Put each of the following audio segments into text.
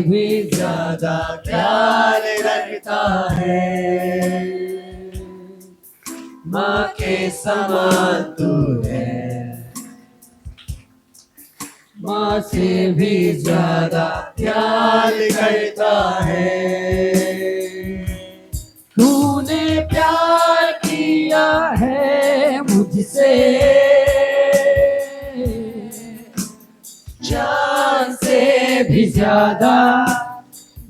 भी ज्यादा ख्याल रखता है। माँ के समान तू है, माँ से भी ज्यादा ख्याल करता है। तूने प्यार किया है मुझसे, जान से भी ज्यादा,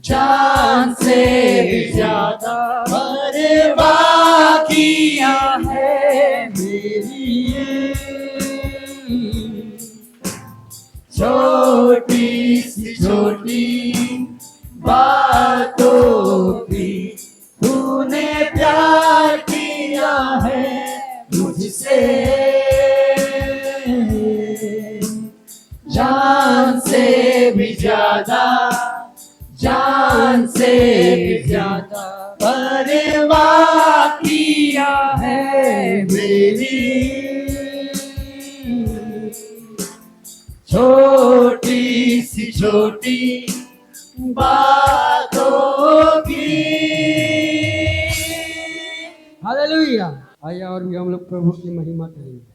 जान से भी ज्यादा परवाह किया है मेरी ये छोटी सी छोटी बातों की। तूने प्यार किया है मुझसे, जान से भी ज्यादा, जान से भी ज्यादा परवाह किया है मेरी छोटी सी छोटी बातों की। हालेलुया। आइए और भी हम लोग प्रभु की महिमा करेंगे।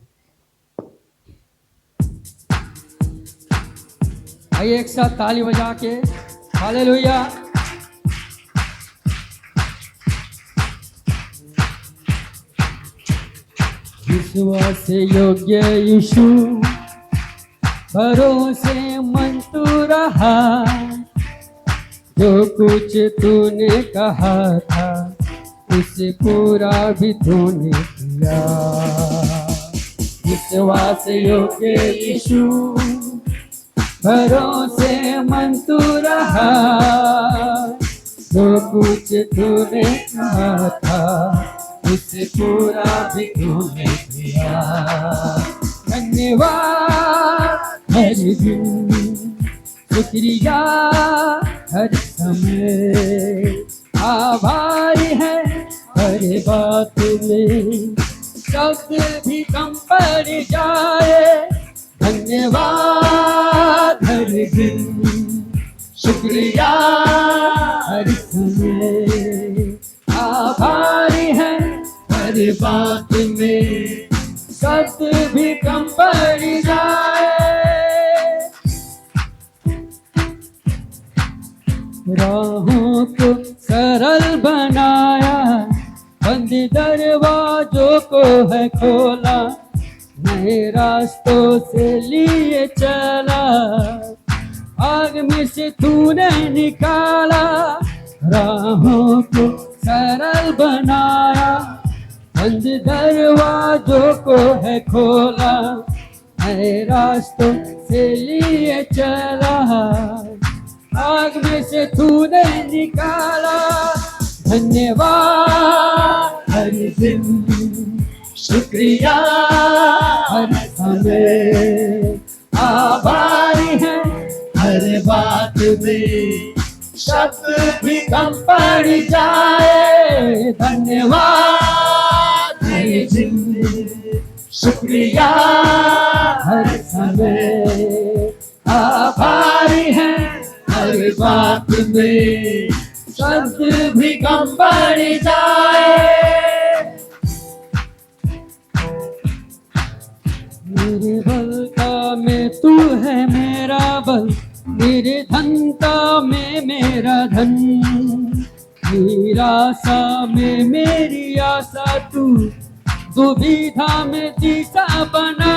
आइए एक साथ ताली बजा के हालेलुया। विश्वास योग्य यीशु, भरोसे मन तू रहा, जो कुछ तूने कहा था उसे पूरा भी तूने किया। विश्वास योग्य यीशु, भरोसे मन तू रहा, जो कुछ तूने कहा था उसे पूरा भी तूने किया। धन्यवाद हर दिन, शुक्रिया हर समय, आभारी है हर बात में, शब्द भी कम पड़ जाए। धन्यवाद हर दिन, शुक्रिया हर समय, आभारी है हर बात में, शब्द भी कम पड़ जाए। राहों को सरल बनाया, बंद दरवाजों को है खोला, नए रास्तों से लिए चला, आग में से तूने निकाला। राहों को सरल बनाया, बंद दरवाजों को है खोला, नए रास्तों से लिए चला, आग में से तूने निकाला। धन्यवाद हर दिन, शुक्रिया हर समय, आभारी है हर बात में, शब्द भी कम पड़ जाए। धन्यवाद हर दिन, शुक्रिया हर समय, आभारी है हर बात में, शब्द भी कम पड़ जाए। मेरे बलता में तू है मेरा बल, मेरे धनता में मेरा धन, निराशा में मेरी आशा तू, दुविधा में दिशा बना।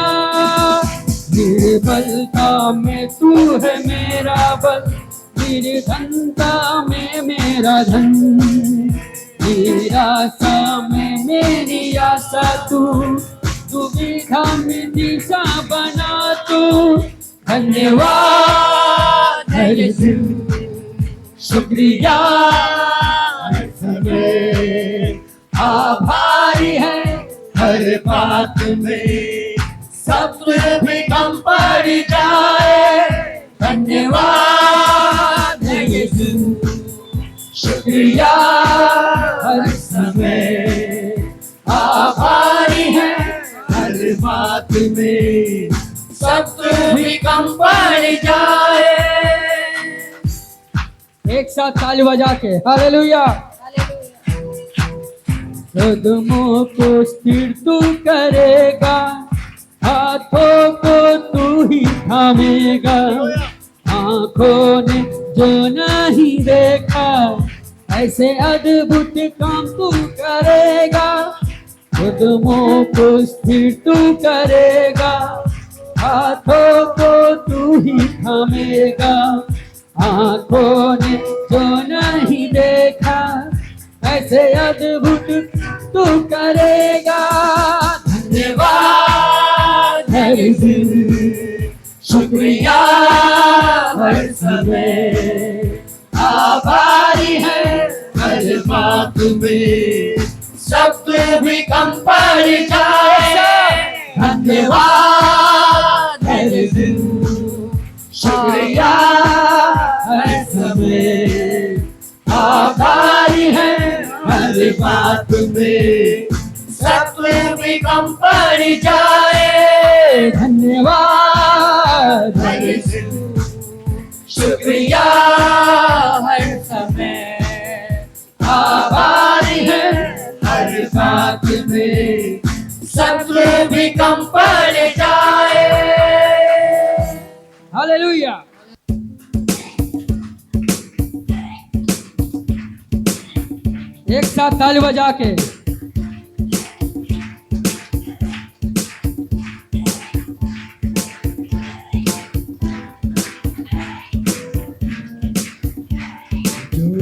मेरे बलता में तू है मेरा बल, मेरे धनता में मेरा धन, निराशा में मेरी आशा तू, दुविधा में दिशा बना तू। धन्यवाद हर दिन, शुक्रिया हर समय, आभारी है हर बात में, सब्र भी कम पड़ जाए। धन्यवाद हर दिन, शुक्रिया हर समय, आभारी है हर बात में, सब्र भी कम पड़ जाए। एक साथ ताली बजा के हालेलुया। कदमों को स्थिर तू करेगा, हाथों को तू ही थामेगा। आंखों ने जो नहीं देखा, ऐसे अद्भुत काम तू करेगा। कदमों को स्थिर तू करेगा, हाथों को तू ही थामेगा। आंखों ने जो नहीं देखा, ऐसे अद्भुत तू करेगा। धन्यवाद हर दिन, शुक्रिया हर समय, आभारी है हर बात में, शब्द भी कम पड़ जाए। धन्यवाद हर दिन, शुक्रिया हर समय, आभारी है हर बात में, शब्द भी कम पड़ जाए। धन्यवाद हर दिन, शुक्रिया हर समय, आभारी है हर बात में, शब्द भी कम पड़ जाए। हालेलुया। एक साथ ताली बजा के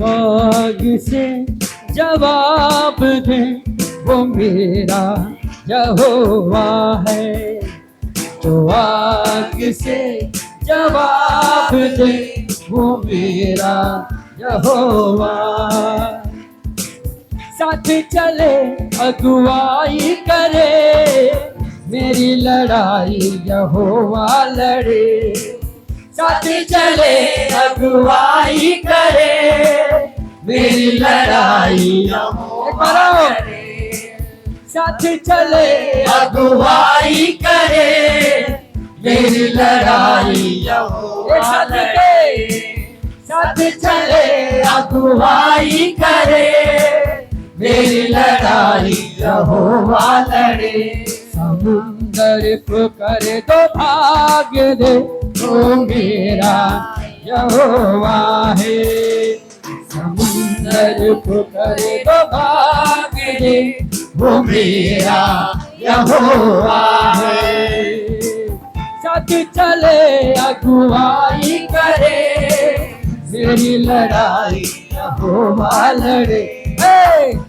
आग से जवाब दे, वो मेरा यहोवा है। जो आग से जवाब दे, वो मेरा यहोवा। साथ चले अगुवाई करे, मेरी लड़ाई यहोवा लड़े। साथ चले अगुवाई करे, मेरी लड़ाई यहोवा लड़े। साथ चले अगुवाई करे, मेरी लड़ाई यहोवा लड़े। साथ चले अगुवाई करे, मेरी लड़ाई यहोवा लड़े। समुंदर पुकारे तो भाग दे, वो मेरा यहोवा है। समुंदर पुकारे तो भाग दे, वो मेरा यहोवा है। साथ चले अगुवाई करे, मेरी लड़ाई यहोवा लड़े।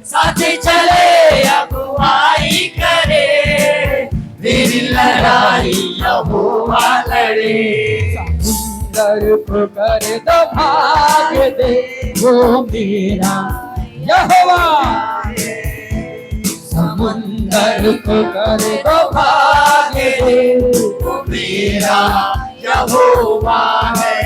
साथ चले अगुवाई करे, मेरी लड़ाई यहोवा लड़े। समुंदर पुकारे तो भाग दे, वो मेरा यहोवा है। समुंदर पुकारे तो भाग दे, वो मेरा यहोवा है।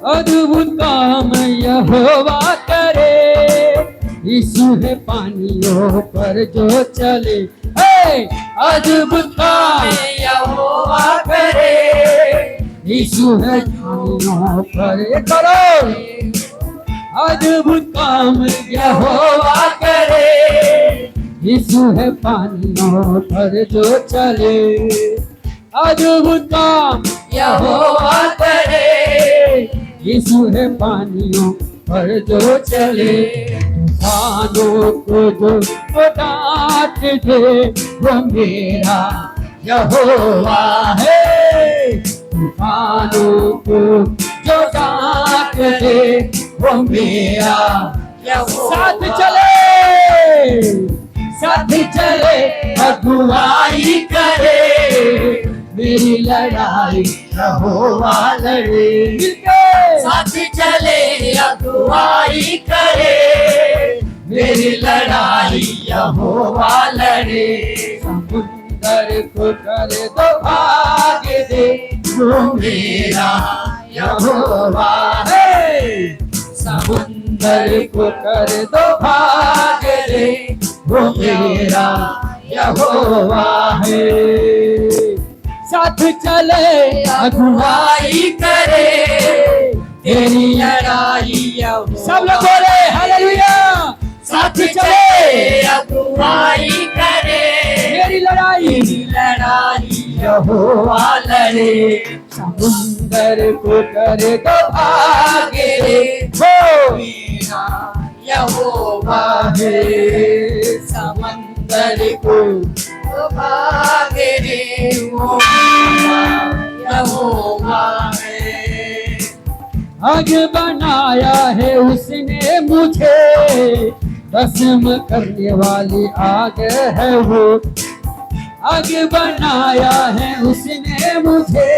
अद्भुत काम यहोवा करे, यीशु है पानियों पर जो चले। अद्भुत काम यहोवा करे, यीशु है पानियों पर करो। अद्भुत काम यहोवा करे, यीशु है पानियों पर जो चले। अद्भुत काम यहोवा करे, यीशु है पानियों पर जो चले। तूफानों को जो डांट दे, वो मेरा यहोवा है। तूफानों को जो डांट दे, वो मेरा यहोवा। साथ चले, साथ चले अगुवाई करे, मेरी लड़ाई यहोवा लड़े। साथ चले अगुवाई करे, मेरी लड़ाई यहोवा लड़े। समुंदर को करे तो भाग दे, वो मेरा यहोवा है। समुंदर को करे तो भाग दे, वो मेरा यहोवा है। साथ चले अगुवाई करे, तेरी लड़ाई सब लोग बोले हालेलुया। साथ चले अगुवाई करे, मेरी लड़ाई यहोवा लड़े। समुंदर को करे तो भागे रे, वो मेरा यहोवा है। समंदर को भागे रे, वो मेरा यहोवा है। आग बनाया है उसने मुझे, भस्म करने वाली आग है वो। आग बनाया है उसने मुझे,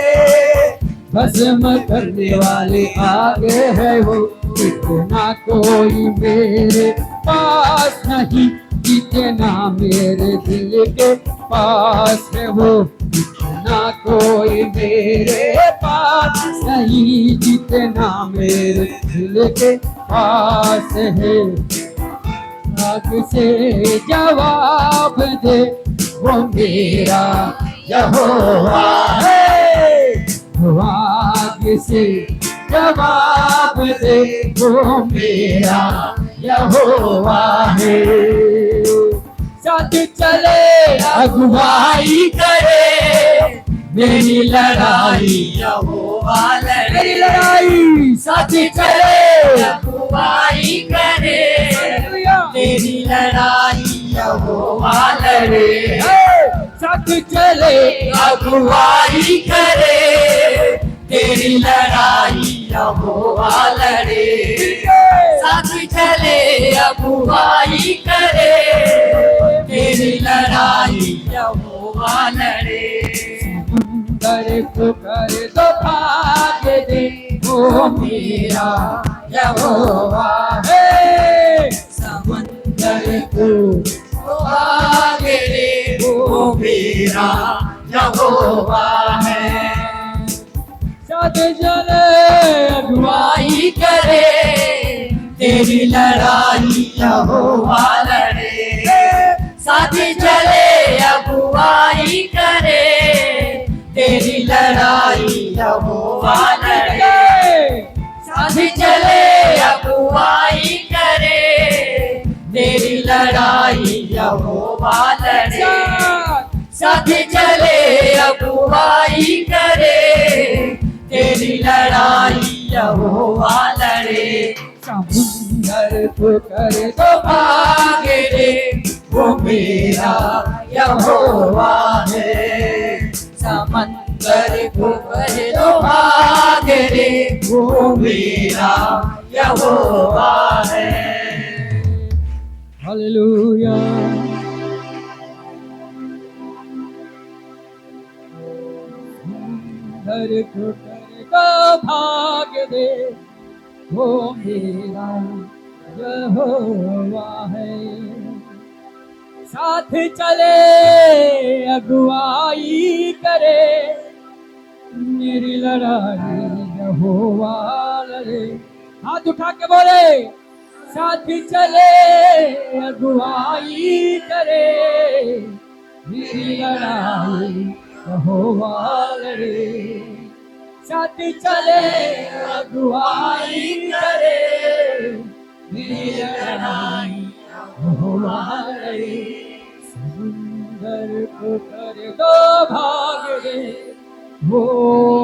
भस्म करने वाली आग है वो। इतना कोई मेरे पास नहीं, जितना मेरे दिल के पास है वो। इतना कोई मेरे पास नहीं, जितना मेरे दिल के पास है। आग से जवाब दे, वो मेरा यहोवा है। आग से जवाब दे, वो मेरा यहोवा है। साथ चले अगुवाई करे, मेरी लड़ाई यहोवा लड़े। मेरी लड़ाई साथ चले अगुवाई करे, तेरी लड़ाई यहोवा लड़े। साथ चले अगुवाई करे, तेरी लड़ाई यहोवा लड़े। साथ चले अगुवाई करे, तेरी लड़ाई यहोवा लड़े। समुंदर को कर दो भागे दे, वो मेरा यहोवा है। समंदर को भागे रे, वो मेरा यहोवा है। साथ चले अगुवाई करे, तेरी लड़ाई यहोवा लड़े। साथ चले अगुवाई करे, तेरी लड़ाई यहोवा लड़े। साथ चले अगुवाई करे, तेरी लड़ाई यहोवा लड़े। साथ चले अगुवाई करे, तेरी लड़ाई यहोवा लड़े। समुंदर को कर दो भागे रे, वो मेरा यहोवा है। समंदर को कर दो भागे रे, वो मेरा यहोवा है। हालेलुया। समुंदर को कर दो भाग दे, वो मेरा यहोवा है। साथ चले अगुवाई करे, मेरी लड़ाई यहोवा लड़े। हाथ उठा के बोले, साथ चले अगुवाई करे, मेरी लड़ाई यहोवा लड़े। साथ चले अगुवाई करे, मेरी लड़ाई यहोवा लड़े। समुंदर को कर दो भाग दे, वो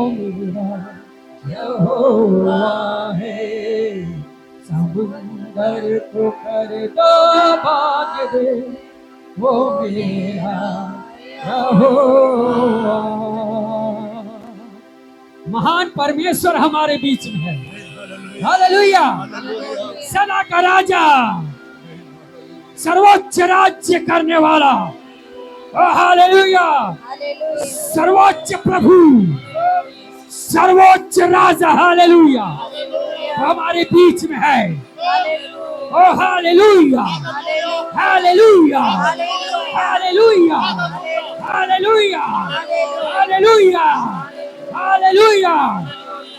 मेरा यहोवा है। समुंदर को कर दो भाग दे, वो मेरा यहोवा। महान परमेश्वर हमारे बीच में है। हालेलुया। सदा का राजा, सर्वोच्च राज्य करने वाला, हालेलुया, सर्वोच्च प्रभु, सर्वोच्च राजा, हालेलुया, हमारे बीच में है। ओ hallelujah, hallelujah, hallelujah, hallelujah, hallelujah, hallelujah.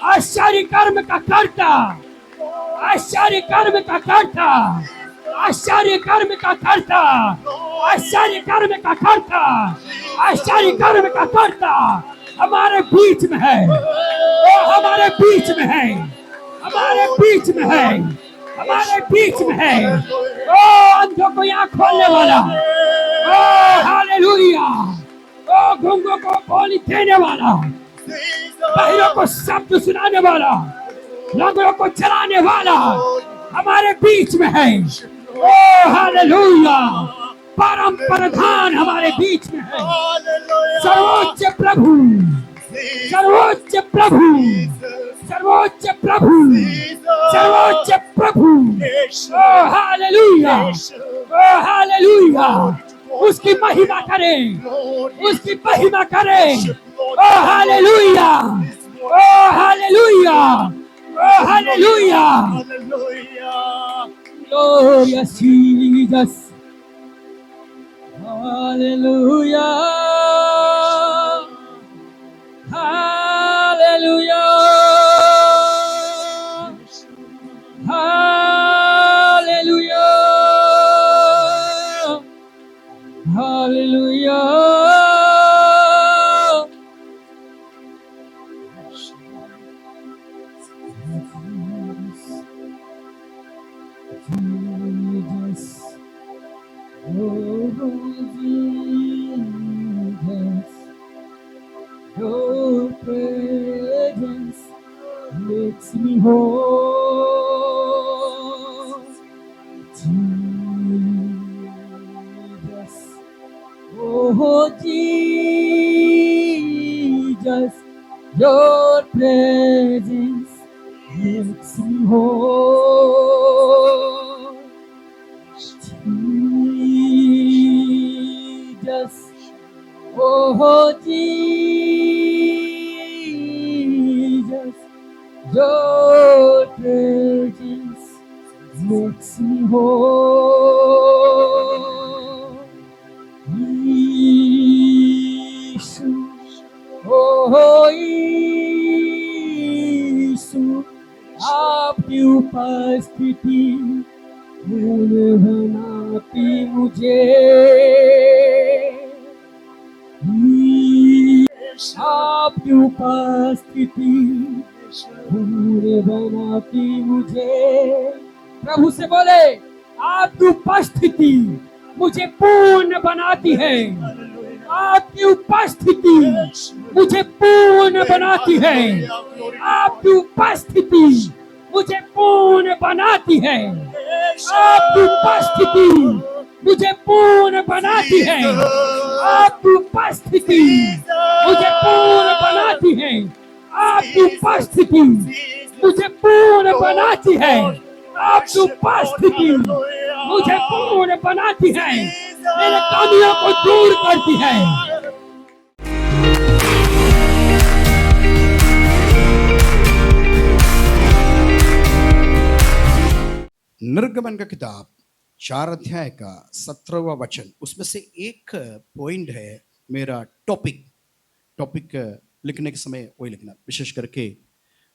आश्चर्य कर्म का कर्ता, आश्चर्य कर्म का कर्ता, आश्चर्य कर्म का कर्ता, आश्चर्य कर्म का कर्ता, आश्चर्य कर्म का कर्ता हमारे बीच में है। वो हमारे बीच में है, हमारे बीच में है, हमारे बीच में है। ओ अंधों को यहाँ खोलने वाला, ओ हालेलुया, ओ गूंगों को बोली देने वाला, बहिरों को शब्द सुनाने वाला, लंगड़ों को चलाने वाला हमारे बीच में है। ओ हालेलुया, परम प्रधान हमारे बीच में है। सर्वोच्च प्रभु, सर्वोच्च प्रभु, सर्वोच्च प्रभु, सर्वोच्च प्रभु। ओ हालेलुया, ओ हालेलुया, उसकी महिमा करें, उसकी महिमा करें। ओ hallelujah, O hallelujah, O hallelujah. Glorious Jesus, hallelujah, hallelujah, hallelujah, hallelujah. Jesus, oh Jesus, your presence makes me whole. Jesus, oh Jesus, your presence makes me whole. Jesus, oh Jesus, your presence makes me whole. Yeshu, oh Yeshu, आपकी उपस्थिति फूल बनाती मुझे, आपकी उपस्थिति फूल बनाती मुझे। प्रभु से बोले, आपकी उपस्थिति मुझे पूर्ण बनाती है, आपकी उपस्थिति मुझे पूर्ण बनाती है, आपकी उपस्थिति मुझे पूर्ण बनाती है, आपकी उपस्थिति मुझे पूर्ण बनाती है, आपकी उपस्थिति मुझे पूर्ण बनाती है, आपकी उपस्थिति मुझे पूर्ण बनाती है, आपकी उपस्थिति मुझे पूर्ण बनाती है, मेरे कमियों को दूर करती है। निर्गमन का किताब 4 अध्याय का 17वां वचन, उसमें से एक पॉइंट है मेरा टॉपिक लिखने के समय वही लिखना। विशेष करके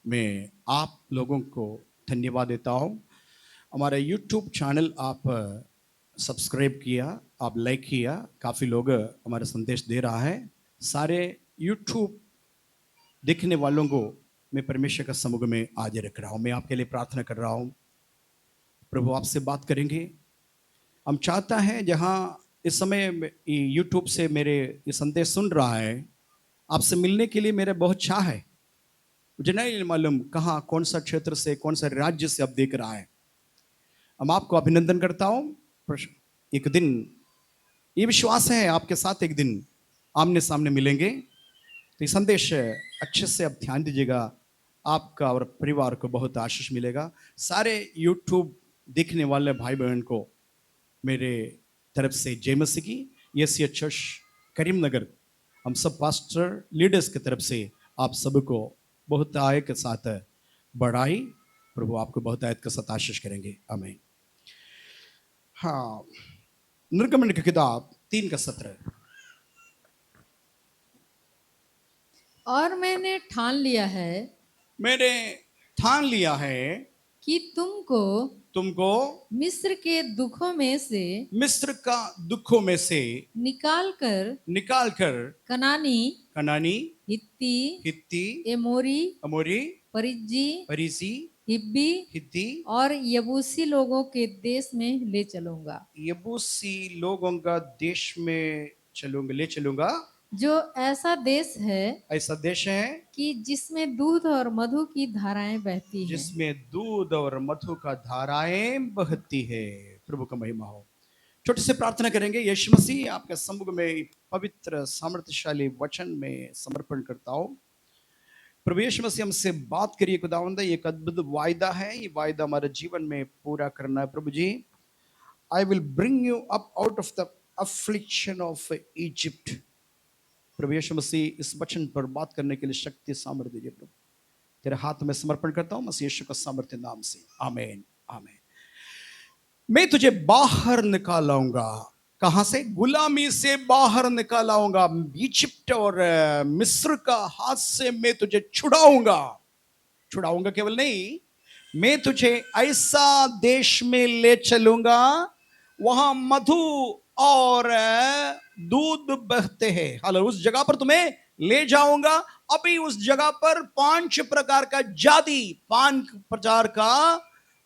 मैं आप लोगों को धन्यवाद देता हूँ। हमारा यूट्यूब चैनल आप सब्सक्राइब किया, आप लाइक किया, काफ़ी लोग हमारा संदेश दे रहा है। सारे यूट्यूब देखने वालों को मैं परमेश्वर का समुख में आज रख रहा हूँ। मैं आपके लिए प्रार्थना कर रहा हूँ, प्रभु आपसे बात करेंगे। हम चाहता है जहाँ इस समय यूट्यूब से मेरे ये संदेश सुन रहा है, आपसे मिलने के लिए मेरा बहुत चाह है। मुझे नहीं मालूम कहाँ, कौन सा क्षेत्र से, कौन सा राज्य से आप देख रहा है। हम आपको अभिनंदन करता हूँ। एक दिन ये विश्वास है आपके साथ एक दिन आमने सामने मिलेंगे, तो ये संदेश अच्छे से आप ध्यान दीजिएगा, आपका और परिवार को बहुत आशीष मिलेगा। सारे यूट्यूब देखने वाले भाई बहन को मेरे तरफ से जय मसीह की। एशिया चर्च करीमनगर, हम सब पास्टर लीडर्स की तरफ से आप सबको बहुत आय के साथ बढ़ाई। प्रभु आपको बहुत आयत के साथ आशीष करेंगे। आमीन। हाँ, निर्गमन की किताब 3:17। और मैंने ठान लिया है, मैंने ठान लिया है कि तुमको मिस्र के दुखों में से मिस्र का दुखों में से निकाल कर कनानी, कनानी, हित्ती, हित्ती, एमोरी, अमोरी, परिज्जी, परिसी, हिब्बी हित्ती और यबूसी लोगों के देश में ले चलूंगा, यबूसी लोगों का देश में ले चलूंगा। जो ऐसा देश है ऐसा देश है कि जिसमें दूध और मधु की धाराएं बहती हैं। जिसमें दूध और मधु का धाराएं बहती है। प्रभु का महिमा हो। छोटे से प्रार्थना करेंगे। यीशु मसीह आपके सम्मुख में पवित्र सामर्थ्यशाली वचन में समर्पण करता हूं। प्रभु यीशु मसीह हमसे बात करिए खुदावंद। एक अद्भुत वायदा है, ये वायदा हमारे जीवन में पूरा करना है। प्रभु जी, I will bring you up out of the affliction of Egypt. प्रभु यीशु मसीह इस वचन पर बात करने के लिए शक्ति सामर्थ्य दीजिए। प्रभु तेरे हाथ में समर्पण करता हूं मसीह यीशु का सामर्थ्य नाम से, आमीन आमीन। मैं तुझे बाहर निकालाऊंगा। कहां से? गुलामी से बाहर निकालाऊंगा। इजिप्ट और मिस्र का हाथ से मैं तुझे छुड़ाऊंगा। छुड़ाऊंगा केवल नहीं, मैं तुझे ऐसा देश में ले चलूंगा वहां मधु और दूध बहते हैं। हालांकि उस जगह पर तुम्हें ले जाऊंगा। अभी उस जगह पर 5 प्रकार का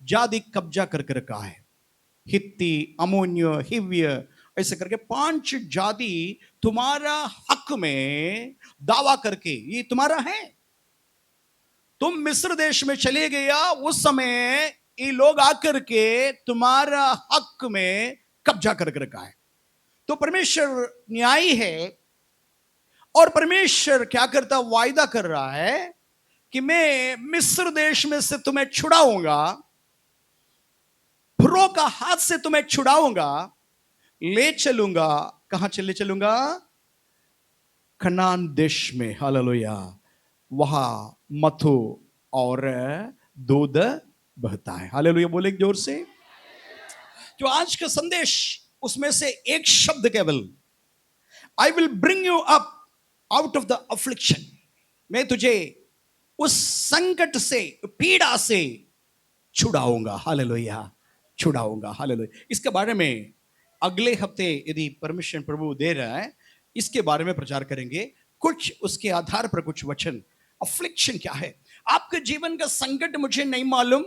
जादी कब्जा करके रखा है। हित्ती, अमोनिय, हिव्य, ऐसे करके 5 जाति तुम्हारा हक में दावा करके ये तुम्हारा है। तुम मिस्र देश में चले गया, उस समय ये लोग आकर के तुम्हारा हक में कब्जा करके रखा है। तो परमेश्वर न्यायी है और परमेश्वर क्या करता? वायदा कर रहा है कि मैं मिस्र देश में से तुम्हें छुड़ाऊंगा, फरो का हाथ से तुम्हें छुड़ाऊंगा, ले चलूंगा। कहां चले चलूंगा? कनान देश में। हालेलुया। वहां मधु और दूध बहता है। हालेलुया बोले जोर से। जो आज का संदेश, उसमें से एक शब्द केवल, आई will bring you up out of the affliction. मैं तुझे उस संकट से, पीड़ा से छुड़ाऊंगा। हालेलुया, छुड़ाऊंगा। हालेलुया। इसके बारे में अगले हफ्ते यदि परमेश्वर प्रभु दे रहा है, इसके बारे में प्रचार करेंगे। कुछ उसके आधार पर कुछ वचन। अफ्लिक्शन क्या है? आपके जीवन का संकट मुझे नहीं मालूम,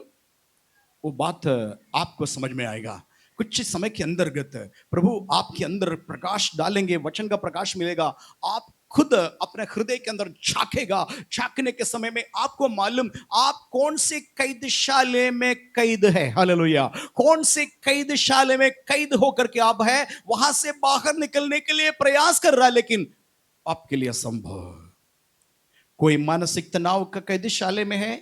वो बात आपको समझ में आएगा। कुछ समय के अंतर्गत प्रभु आपके अंदर प्रकाश डालेंगे, वचन का प्रकाश मिलेगा। आप खुद अपने हृदय के अंदर झांकेगा। झांकने के समय में आपको मालूम आप कौन से कैदशाले में कैद है। हालेलुया। कौन से कैदशाले में कैद होकर के आप है, वहां से बाहर निकलने के लिए प्रयास कर रहा है, लेकिन आपके लिए असंभव। कोई मानसिक तनाव का कैदशाले में है,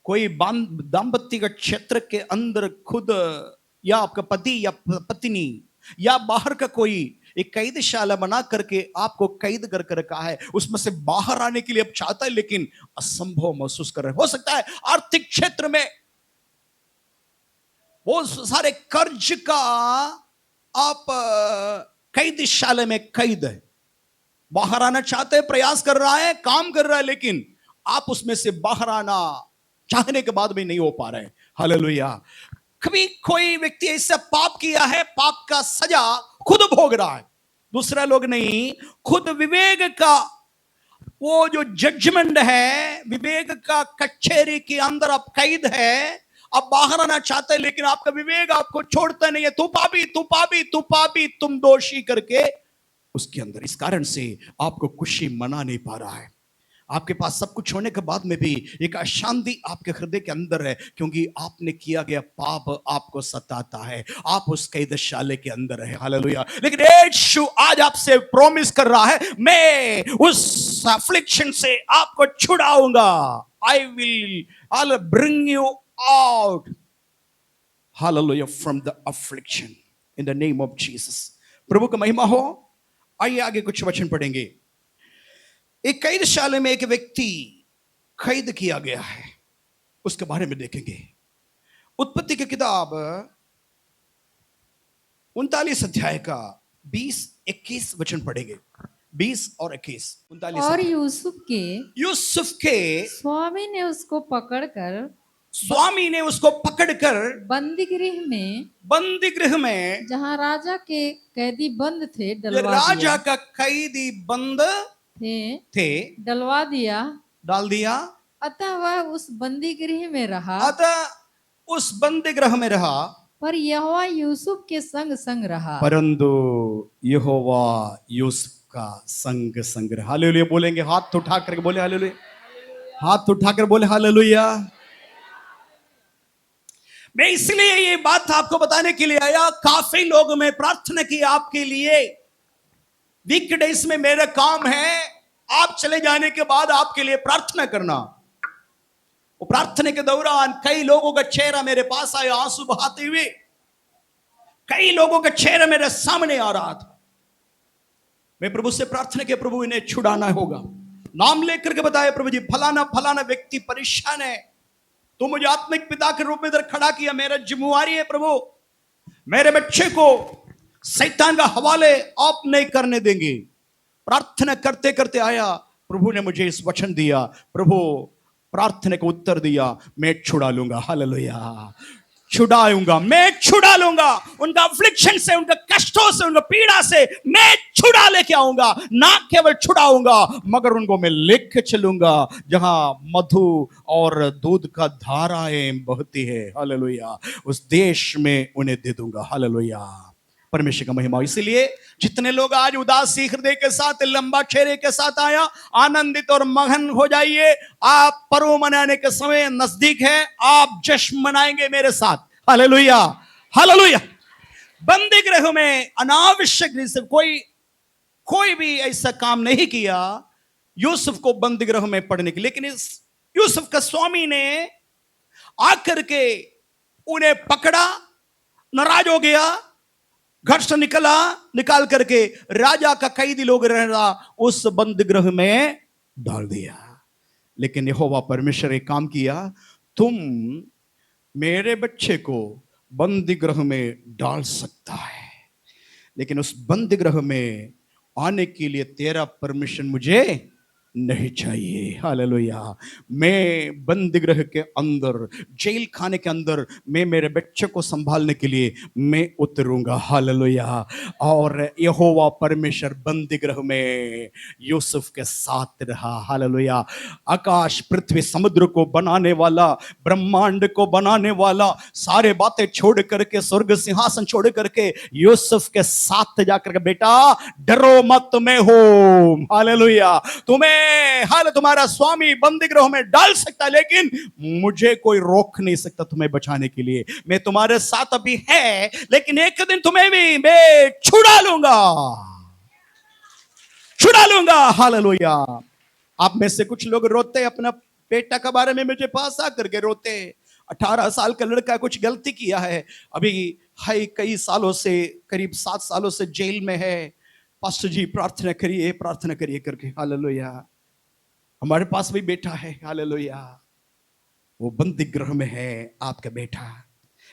कोई दाम्पत्य का क्षेत्र के अंदर खुद या आपका पति या पत्नी या बाहर का कोई एक कैदशाला बना करके आपको कैद कर रखा है। उसमें से बाहर आने के लिए आप चाहता है, लेकिन असंभव महसूस कर रहे। हो सकता है आर्थिक क्षेत्र में वो सारे कर्ज का आप कैदशाले में कैद है। बाहर आना चाहते हैं, प्रयास कर रहा है, काम कर रहा है, लेकिन आप उसमें से बाहर आना चाहने के बाद भी नहीं हो पा रहे। हालेलुया। कभी कोई व्यक्ति ऐसा पाप किया है, पाप का सजा खुद भोग रहा है, दूसरा लोग नहीं। खुद विवेक का वो जो जजमेंट है, विवेक का कचहरी के अंदर आप कैद है। आप बाहर आना चाहते हैं, लेकिन आपका विवेक आपको छोड़ता नहीं है। तू पापी, तू पापी, तू पापी, तुम दोषी करके उसके अंदर। इस कारण से आपको खुशी मना नहीं पा रहा है। आपके पास सब कुछ होने के बाद में भी एक अशांति आपके हृदय के अंदर है, क्योंकि आपने किया गया पाप आपको सताता है। आप उस कैदशाले के अंदर है। हालेलुया। लेकिन यीशु आज आपसे प्रॉमिस कर रहा है, मैं उस अफ्लिक्शन से आपको छुड़ाऊंगा। I will bring you out, hallelujah, from the affliction in the name of Jesus. प्रभु का महिमा हो। आइए आगे कुछ वचन पढ़ेंगे। एक कैदशाले में एक व्यक्ति कैद किया गया है, उसके बारे में देखेंगे। उत्पत्ति की किताब 39 अध्याय का 20-21 वचन पढ़ेंगे। 20 और 21। 39। और यूसुफ के स्वामी ने उसको पकड़कर स्वामी ने उसको पकड़कर बंदी गृह में, बंदी गृह में, जहाँ राजा के कैदी बंद थे, डलवा राजा दिया का कैदी बंद थे, डलवा दिया। डाल दिया। अतः वह उस बंदी गृह में रहा, अतः उस बंदी गृह में रहा, पर यहोवा यूसुफ के संग संग रहा। परंतु यहोवा यूसुफ का संग संग रहा। हालेलुया बोलेंगे, हाथ उठा करके बोले हालेलुया, हाथ उठाकर बोले हालेलुया। मैं इसलिए ये बात आपको बताने के लिए आया। काफी लोग मैं प्रार्थना की आपके लिए। वीकडेज में मेरा काम है आप चले जाने के बाद आपके लिए प्रार्थना करना। वो प्रार्थना के दौरान कई लोगों का चेहरा मेरे पास आया आंसू बहाते हुए। कई लोगों का चेहरा मेरे सामने आ रहा था। मैं प्रभु से प्रार्थना किया, प्रभु इन्हें छुड़ाना होगा। नाम लेकर के बताया, प्रभु जी फलाना फलाना व्यक्ति परेशान है, तो मुझे आत्मिक पिता के रूप में इधर खड़ा किया। मेरा जिम्मेवारी है प्रभु, मेरे बच्चे को शैतान का हवाले आप नहीं करने देंगे। प्रार्थना करते करते आया, प्रभु ने मुझे इस वचन दिया, प्रभु प्रार्थना को उत्तर दिया, मैं छुड़ा लूंगा। हालेलुया, छुड़ाऊंगा, मैं छुड़ा लूंगा। उनका अफ्लिक्शन से, उनका कष्टों से, उनका पीड़ा से मैं छुड़ा लेके आऊंगा। ना केवल छुड़ाऊंगा मगर उनको मैं लेके चलूंगा जहां मधु और दूध का धाराएं बहती है। हालेलुया, उस देश में उन्हें दे दूंगा। हालेलुया, परमेश्वर का महिमा। इसलिए जितने लोग आज उदासी हृदय के साथ, लंबा चेहरे के साथ आया, आनंदित और मगन हो जाइए। आप पर्व मनाने के समय नजदीक है, आप जश्न मनाएंगे मेरे साथ। Hallelujah, hallelujah. बंदी गृह में अनावश्यक रीति से कोई भी ऐसा काम नहीं किया यूसुफ को बंदी गृह में पड़ने की। लेकिन इस यूसुफ का स्वामी ने आकर के उन्हें पकड़ा, नाराज हो गया, घर से निकाल करके राजा का कैदी लोग रह रहा उस बंद गृह में डाल दिया। लेकिन यहोवा परमेश्वर एक काम किया, तुम मेरे बच्चे को बंदी गृह में डाल सकता है, लेकिन उस बंदी गृह में आने के लिए तेरा परमिशन मुझे नहीं चाहिए। हालेलुया, मैं बंदी गृह के अंदर, जेल खाने के अंदर मैं मेरे बच्चे को संभालने के लिए मैं उतरूंगा। हालेलुया, और यहोवा परमेश्वर बंदी गृह में यूसुफ के साथ रहा। हालेलुया, आकाश पृथ्वी समुद्र को बनाने वाला, ब्रह्मांड को बनाने वाला, सारे बातें छोड़ करके, स्वर्ग सिंहासन छोड़ करके यूसुफ के साथ जाकर के, बेटा डरो मत, मैं हूं। हालेलुया, तुम्हारा स्वामी बंदी गृह में डाल सकता, लेकिन मुझे कोई रोक नहीं सकता तुम्हें बचाने के लिए। मैं तुम्हारे साथ अभी है, लेकिन एक दिन तुम्हें भी मैं छुड़ा लूंगा, छुड़ा लूंगा। हालेलुया। आप में से कुछ लोग रोते अपना बेटा के बारे में, मुझे पास आकर के रोते। 18 साल का लड़का कुछ गलती किया है, अभी हाई कई सालों से, करीब 7 सालों से जेल में है। पास्टर जी प्रार्थना करिए करके। हालेलुया, हमारे पास भी बेटा है। हालेलुया, वो बंदी गृह में है आपका बेटा।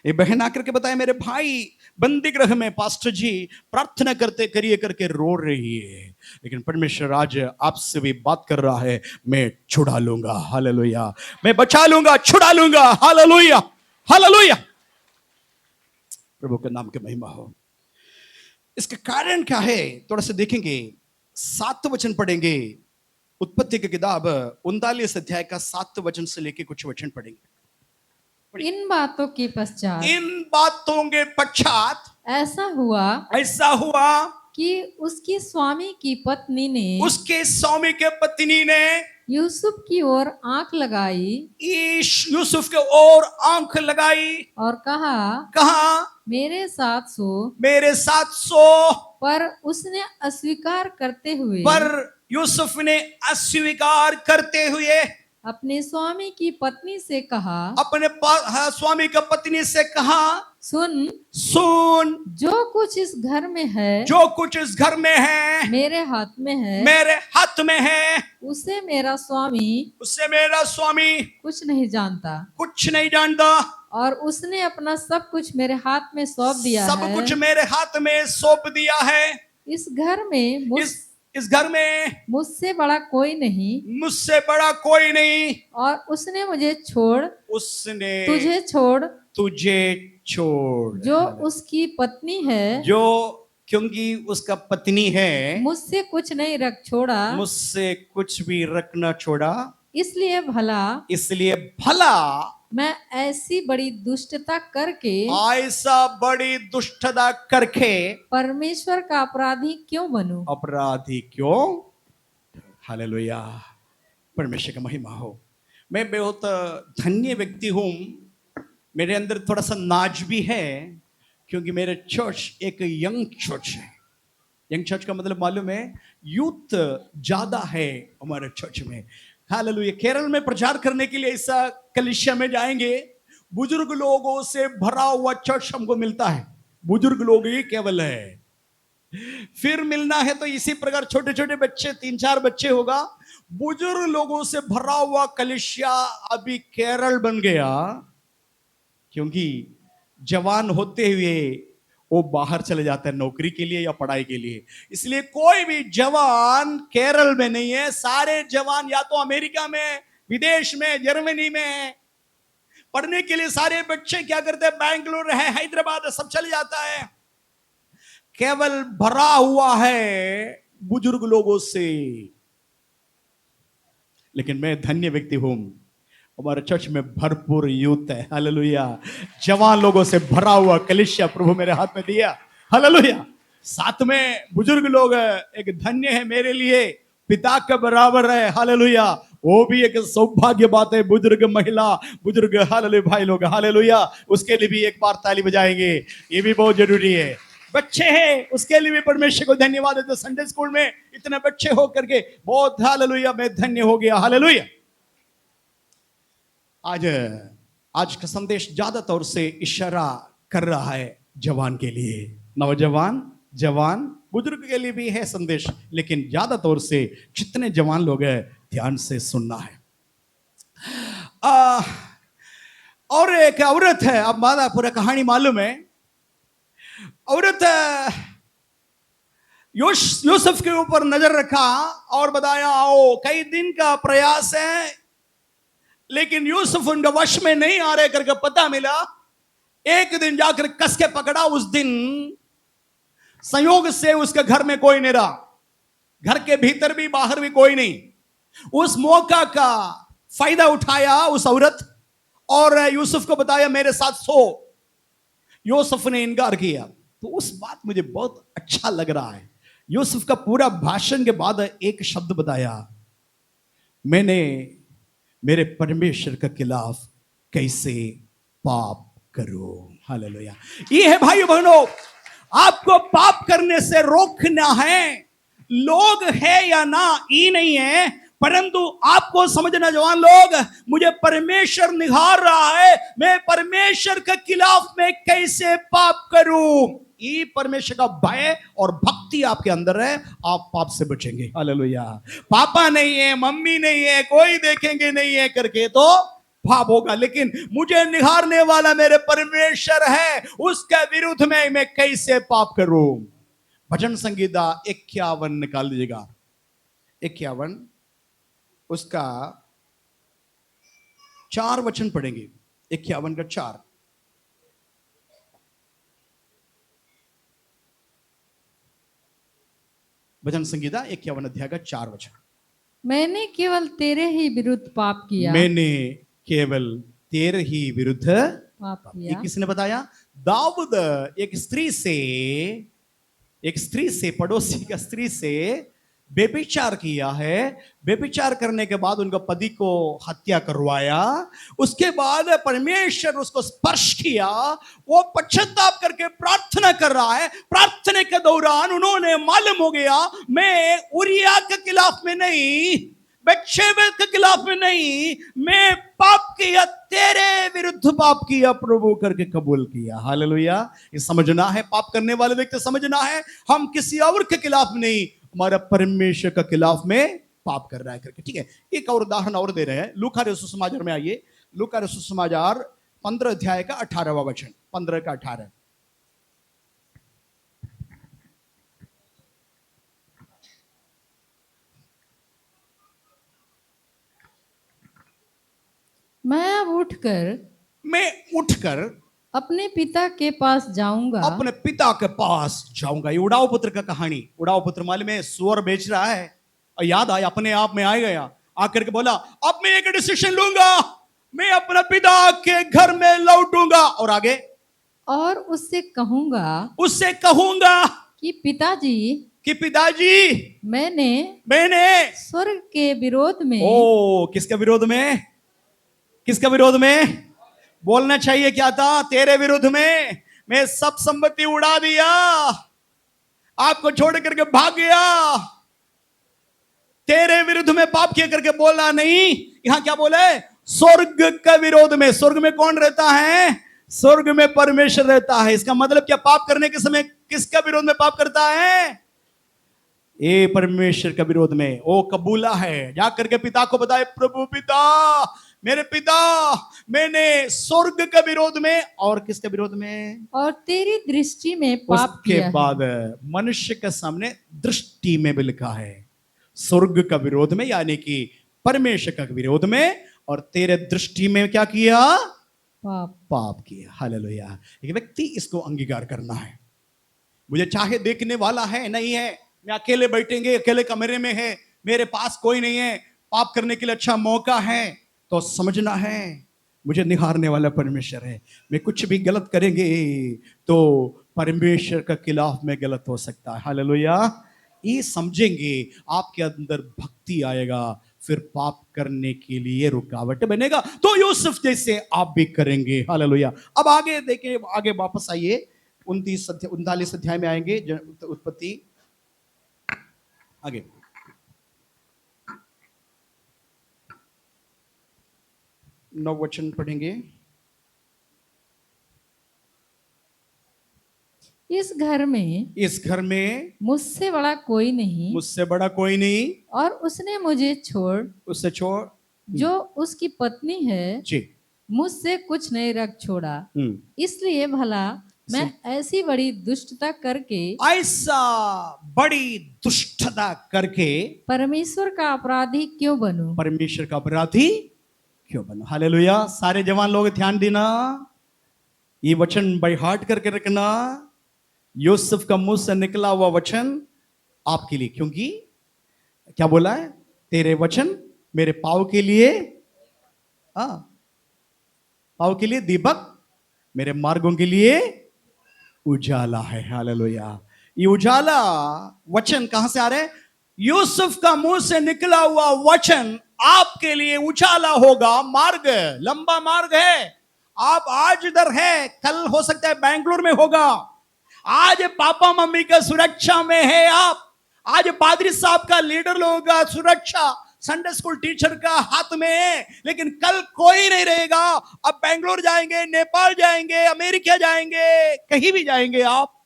ये बहन आकर के बताए, मेरे भाई बंदी गृह में पास्टर जी प्रार्थना करिए करके रो रही है, लेकिन परमेश्वर आज आपसे भी बात कर रहा है, मैं छुड़ा लूंगा। हालेलुया, मैं बचा लूंगा, छुड़ा लूंगा। हालेलुया, हालेलुया, प्रभु के नाम की महिमा हो। इसका कारण क्या है, थोड़ा सा देखेंगे। 7 वचन पढ़ेंगे, उत्पत्ति की किताब 39 अध्याय का 7 वचन से लेके कुछ वचन पढ़ेंगे। इन बातों के पश्चात ऐसा हुआ कि उसके स्वामी की पत्नी ने यूसुफ की ओर आंख लगाई और कहा मेरे साथ सो। पर यूसुफ ने अस्वीकार करते हुए अपने स्वामी की पत्नी से कहा, सुन, जो कुछ इस घर में है मेरे हाथ में है, उसे मेरा स्वामी कुछ नहीं जानता, और उसने अपना सब कुछ मेरे हाथ में सौंप दिया है। इस घर में इस घर में मुझसे बड़ा कोई नहीं, मुझसे बड़ा कोई नहीं, और उसने मुझे छोड़ उसने तुझे छोड़ तुझे छोड़, जो उसकी पत्नी है, जो क्योंकि उसका पत्नी है, मुझसे कुछ नहीं रख छोड़ा, मुझसे कुछ भी रखना छोड़ा, इसलिए भला इसलिए भला मैं ऐसी बड़ी दुष्टता करके ऐसा बड़ी दुष्टता करके परमेश्वर का अपराधी क्यों बनूं? अपराधी क्यों? हालेलुया, परमेश्वर का महिमा हो। मैं बहुत धन्य व्यक्ति हूं, मेरे अंदर थोड़ा सा नाज भी है, क्योंकि मेरे चर्च एक यंग चर्च है। यंग चर्च का मतलब मालूम है, यूथ ज्यादा है हमारे चर्च में। हालेलुया। केरल में प्रचार करने के लिए ऐसा कलीसिया में जाएंगे, बुजुर्ग लोगों से भरा हुआ चर्च हमको मिलता है, बुजुर्ग लोग ही केवल है। फिर मिलना है तो इसी प्रकार छोटे छोटे बच्चे, 3-4 बच्चे होगा। बुजुर्ग लोगों से भरा हुआ कलीसिया अभी केरल बन गया, क्योंकि जवान होते हुए वो बाहर चले जाते हैं नौकरी के लिए या पढ़ाई के लिए। इसलिए कोई भी जवान केरल में नहीं है, सारे जवान या तो अमेरिका में, विदेश में, जर्मनी में पढ़ने के लिए सारे बच्चे क्या करते हैं, बैंगलोर है, हैदराबाद है, सब चले जाता है। केवल भरा हुआ है बुजुर्ग लोगों से। लेकिन मैं धन्य व्यक्ति हूं, हमारे चर्च में भरपूर यूथ है। हालेलुया। जवान लोगों से भरा हुआ कलीसिया प्रभु मेरे हाथ में दिया। हालेलुया। साथ में बुजुर्ग लोग एक धन्य है मेरे लिए, पिता के बराबर है। हालेलुया। वो भी एक सौभाग्य बात है, बुजुर्ग महिला, बुजुर्ग हालेलुया भाई लोग, हालेलुया। उसके लिए भी एक बार ताली बजाएंगे, ये भी बहुत जरूरी है। बच्चे हैं उसके लिए भी परमेश्वर को धन्यवाद है। तो संडे स्कूल में इतने बच्चे हो करके बहुत हालेलुया, मैं धन्य हो गया। हालेलुया। आज का संदेश ज्यादा तौर से इशारा कर रहा है जवान के लिए, नौजवान, जवान, बुजुर्ग के लिए भी है संदेश, लेकिन ज्यादा तौर से जितने जवान लोग हैं ध्यान से सुनना है। और एक औरत है, अब मादा पूरा कहानी मालूम है। औरत यूसुफ के ऊपर नजर रखा और बताया, आओ कई दिन का प्रयास है, लेकिन यूसुफ उनका वश में नहीं आ रहे करके पता मिला। एक दिन जाकर कस के पकड़ा। उस दिन संयोग से उसके घर में कोई नहीं रहा, घर के भीतर भी बाहर भी कोई नहीं। उस मौका का फायदा उठाया उस औरत और यूसुफ को बताया मेरे साथ सो। यूसुफ ने इनकार किया। तो उस बात मुझे बहुत अच्छा लग रहा है। यूसुफ का पूरा भाषण के बाद एक शब्द बताया, मैंने मेरे परमेश्वर के खिलाफ कैसे पाप करूं। हालेलुया। ये है भाई बहनों, आपको पाप करने से रोकना है। लोग है या ना ये नहीं है, परंतु आपको समझना जवान लोग, मुझे परमेश्वर निहार रहा है, मैं परमेश्वर के खिलाफ में कैसे पाप करूं। ये परमेश्वर का भय और भक्ति आपके अंदर है, आप पाप से बचेंगे। हालेलुया। पापा नहीं है, मम्मी नहीं है, कोई देखेंगे नहीं है करके तो पाप होगा, लेकिन मुझे निहारने वाला मेरे परमेश्वर है, उसके विरुद्ध में मैं कैसे पाप करूं। भजन संगीता 51 निकाल दीजिएगा। 51 उसका 4 वचन पढ़ेंगे। 51 का 4। भजन संगीता 51 अध्याय का 4 वचन। मैंने केवल तेरे ही विरुद्ध पाप किया, मैंने केवल तेरे ही विरुद्ध पाप ये किया। किसने बताया? दाऊद एक स्त्री से पड़ोसी का स्त्री से व्यभिचार किया है। व्यभिचार करने के बाद उनका पति को हत्या करवाया। उसके बाद परमेश्वर उसको स्पर्श किया, वो पश्चाताप करके प्रार्थना कर रहा है। प्रार्थना के दौरान उन्होंने मालूम हो गया, मैं उरिया के खिलाफ में नहीं, बत्शेबा के खिलाफ में नहीं, मैं पाप किया, तेरे विरुद्ध पाप किया प्रभु करके कबूल किया। हालेलुया। ये समझना है, पाप करने वाले व्यक्ति समझना है, हम किसी और के खिलाफ नहीं, हमारा परमेश्वर के खिलाफ में पाप कर रहा है करके। ठीक है, एक और उदाहरण और दे रहे हैं। लूका रसूल समाचार में आइए। लूका रसूल समाचार 15 अध्याय का 18वां वचन। 15 का 18। मैं उठकर अपने पिता के पास जाऊंगा अपने पिता के पास जाऊंगा। ये उड़ाऊ पुत्र का कहानी। उड़ाऊ पुत्र मालूम है सुअर बेच रहा है और याद आया, अपने आप में आ गया, आकर के बोला अब मैं एक डिसीजन लूंगा, मैं अपने पिता के घर में लौटूंगा। और आगे और उससे कहूंगा कि पिताजी मैंने स्वर्ग के विरोध में किसके विरोध में बोलना चाहिए क्या था? तेरे विरोध में मैं सब संपत्ति उड़ा दिया, आपको छोड़ करके भाग गया। तेरे विरुद्ध में पाप किया करके बोलना नहीं, यहां क्या बोले? स्वर्ग के विरोध में। स्वर्ग में कौन रहता है? स्वर्ग में परमेश्वर रहता है। इसका मतलब क्या? पाप करने के समय किसका विरोध में पाप करता है? ये परमेश्वर के विरोध में। ओ कबूला है, जाकर के पिता को बताए, प्रभु पिता, मेरे पिता, मैंने स्वर्ग के विरोध में और किसके विरोध में? और तेरी दृष्टि में पाप किया उसके बाद मनुष्य के सामने दृष्टि में भी लिखा है स्वर्ग का विरोध में, यानी कि परमेश्वर का विरोध में, और तेरे दृष्टि में क्या किया? पाप किया। हालेलुया। एक व्यक्ति इसको अंगीकार करना है। मुझे चाहे देखने वाला है नहीं है, मैं अकेले बैठेंगे, अकेले कमरे में है, मेरे पास कोई नहीं है, पाप करने के लिए अच्छा मौका है, तो समझना है मुझे निहारने वाला परमेश्वर है। मैं कुछ भी गलत करेंगे तो परमेश्वर के खिलाफ में गलत हो सकता है। हालेलुया। ये समझेंगे, आपके अंदर भक्ति आएगा, फिर पाप करने के लिए रुकावट बनेगा, तो यूसुफ जैसे आप भी करेंगे। हालेलुया। अब आगे देखें, आगे वापस आइए, 39 अध्याय में आएंगे, उत्पत्ति। आगे 9 वचन पढ़ेंगे। इस घर में मुझसे बड़ा कोई नहीं, और उसने मुझे छोड़ जो उसकी पत्नी है जी मुझसे कुछ नहीं रख छोड़ा। इसलिए भला मैं ऐसी बड़ी दुष्टता करके परमेश्वर का अपराधी क्यों बनूं? हालेलुया। सारे जवान लोग ध्यान देना, ये वचन बाय हार्ट करके रखना। यूसुफ का मुंह से निकला हुआ वचन आपके लिए, क्योंकि क्या बोला है? तेरे वचन मेरे पाँव के लिए दीपक, मेरे मार्गों के लिए उजाला है। हालेलुया। ये उजाला वचन कहां से आ रहे हैं? यूसुफ का मुंह से निकला हुआ वचन आपके लिए उजाला होगा। मार्ग, लंबा मार्ग है। आप आज इधर है, कल हो सकता है बेंगलुरु में होगा। आज पापा मम्मी का सुरक्षा में है आप, आज पादरी साहब का, लीडर लोगों का सुरक्षा, संडे स्कूल टीचर का हाथ में है, लेकिन कल कोई नहीं रहेगा। अब बेंगलुरु जाएंगे, नेपाल जाएंगे, अमेरिका जाएंगे, कहीं भी जाएंगे आप,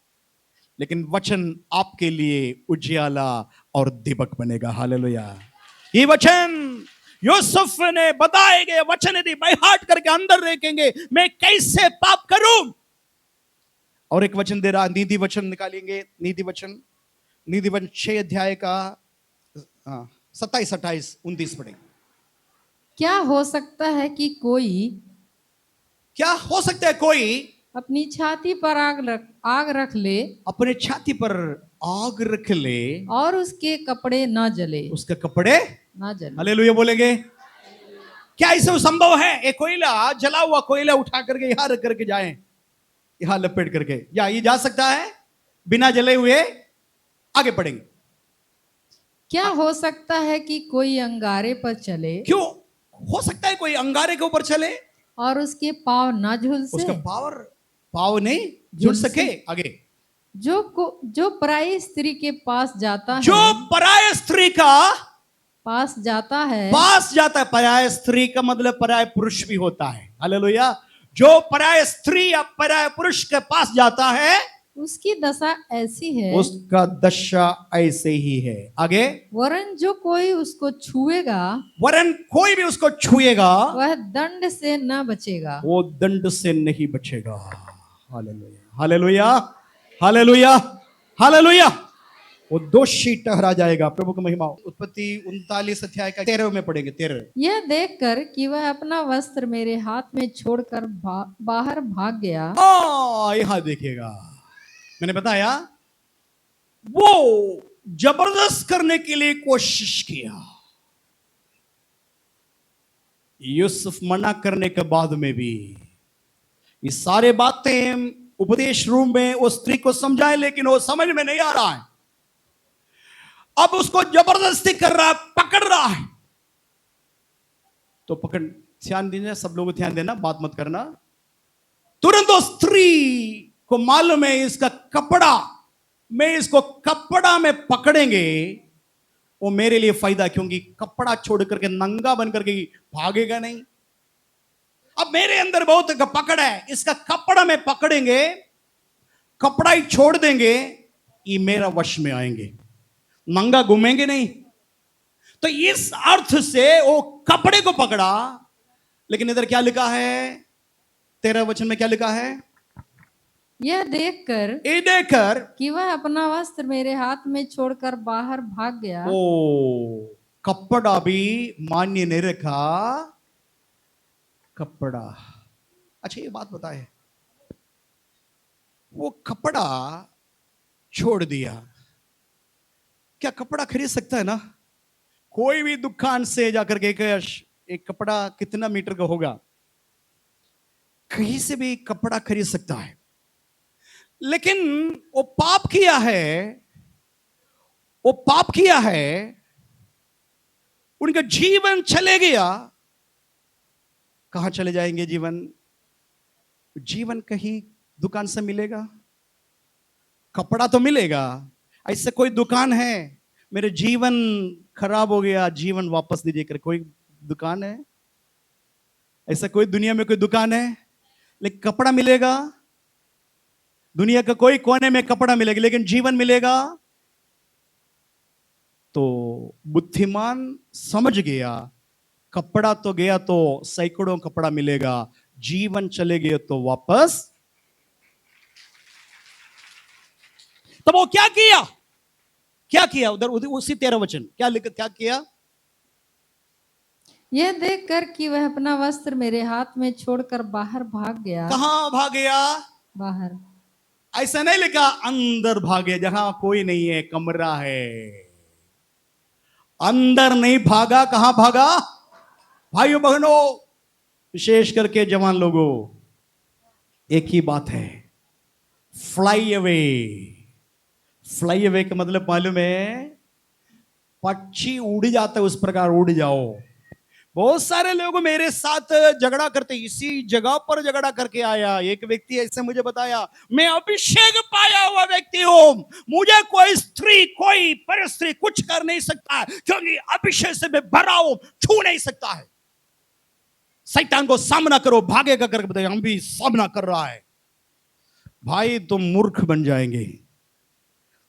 लेकिन वचन आपके लिए उजियाला और दीपक बनेगा। हालेलुया। ये वचन यूसुफ ने बताए गए वचन यदि बाय हार्ट करके अंदर रखेंगे, मैं कैसे पाप करूं। और एक वचन दे रहा, नीति वचन निकालेंगे। नीति वचन 6 अध्याय का 27, 28, 29 पढ़ेंगे। क्या हो सकता है कि कोई अपनी छाती पर आग रख ले, अपने छाती पर आग रख ले, और उसके कपड़े न जले, उसके कपड़े न जले। हालेलुया बोलेंगे। क्या ऐसा संभव है? एक कोयला, जला हुआ कोयला उठा करके यहां रख करके जाएं, यहां लपेट करके, या ये जा सकता है बिना जले हुए? आगे पढ़ेंगे। क्या हो सकता है कि कोई अंगारे पर चले? क्यों हो सकता है कोई अंगारे के ऊपर चले और उसके पांव ना झुलसे? उसका पाव नहीं झुल सके। आगे जो पराई स्त्री के पास जाता है, जो पराय स्त्री का पास जाता है, पराय स्त्री का मतलब पराय पुरुष भी होता है। हालेलुया। जो पराय स्त्री या पराय पुरुष के पास जाता है, उसकी दशा ऐसी है, उसका दशा ऐसे ही है। आगे वरन कोई भी उसको छुएगा, वह दंड से न बचेगा। वो दंड से नहीं बचेगा। Hallelujah, hallelujah, hallelujah, hallelujah. वो दोषी ठहरा जाएगा। प्रभु की महिमा। उत्पत्ति 39 अध्याय का 13 में पढ़ेंगे। 13। यह देखकर कि वह अपना वस्त्र मेरे हाथ में छोड़कर बाहर भाग गया। यहां देखिएगा, मैंने बताया वो जबरदस्त करने के लिए कोशिश किया। यूसुफ मना करने के बाद में भी ये सारे बातें उपदेश रूम में उस स्त्री को समझाए, लेकिन वो समझ में नहीं आ रहा है। अब उसको जबरदस्ती कर रहा है, पकड़ रहा है। तो पकड़, ध्यान दीजिए, सब लोग ध्यान देना, बात मत करना। तुरंत उस स्त्री को मालूम है इसका कपड़ा, मैं इसको कपड़ा में पकड़ेंगे वो मेरे लिए फायदा, क्योंकि कपड़ा छोड़ करके नंगा बन करके भागेगा नहीं। अब मेरे अंदर बहुत पकड़ है, इसका कपड़ा में पकड़ेंगे, कपड़ा ही छोड़ देंगे, ये मेरा वश में आएंगे, नंगा घूमेंगे नहीं। तो इस अर्थ से वो कपड़े को पकड़ा। लेकिन इधर क्या लिखा है, 13 वचन में क्या लिखा है? यह देखकर कि वह अपना वस्त्र मेरे हाथ में छोड़कर बाहर भाग गया। ओ, कपड़ा भी मान्य नहीं रखा। कपड़ा, अच्छा ये बात बताए, वो कपड़ा छोड़ दिया। क्या कपड़ा खरीद सकता है ना? कोई भी दुकान से जाकर के एक कपड़ा कितना मीटर का होगा, कहीं से भी कपड़ा खरीद सकता है। लेकिन वो पाप किया है, वो पाप किया है, उनका जीवन चले गया। कहां चले जाएंगे जीवन? जीवन कहीं दुकान से मिलेगा, कपड़ा तो मिलेगा। ऐसे कोई दुकान है, मेरे जीवन खराब हो गया, जीवन वापस दीजिए कर कोई दुकान है? ऐसा कोई दुनिया में कोई दुकान है? लेकिन कपड़ा मिलेगा? दुनिया का कोई कोने में कपड़ा मिलेगा, लेकिन जीवन मिलेगा? तो बुद्धिमान समझ गया, कपड़ा तो गया तो सैकड़ों कपड़ा मिलेगा, जीवन चले गए तो वापस। तब वो क्या किया? क्या किया? उधर उसी 13 वचन क्या लिखा, क्या किया? यह देखकर कि वह अपना वस्त्र मेरे हाथ में छोड़कर बाहर भाग गया। कहां भाग गया? बाहर। ऐसा नहीं लिखा अंदर भागे, जहां कोई नहीं है, कमरा है। अंदर नहीं भागा, कहां भागा? भाइयों बहनों, विशेष करके जवान लोगों, एक ही बात है, फ्लाई अवे। फ्लाई अवे का मतलब मालूम है? पक्षी उड़ जाता है, उस प्रकार उड़ जाओ। बहुत सारे लोग मेरे साथ झगड़ा करते, इसी जगह पर झगड़ा करके आया एक व्यक्ति, ऐसे मुझे बताया, मैं अभिषेक पाया हुआ व्यक्ति हूं, मुझे कोई स्त्री, कोई परस्त्री कुछ कर नहीं सकता, क्योंकि अभिषेक से मैं भरा हूं, छू नहीं सकता है। शैतान को सामना करो, भागेगा करके बताया, हम भी सामना कर रहा है। भाई तुम मूर्ख बन जाएंगे,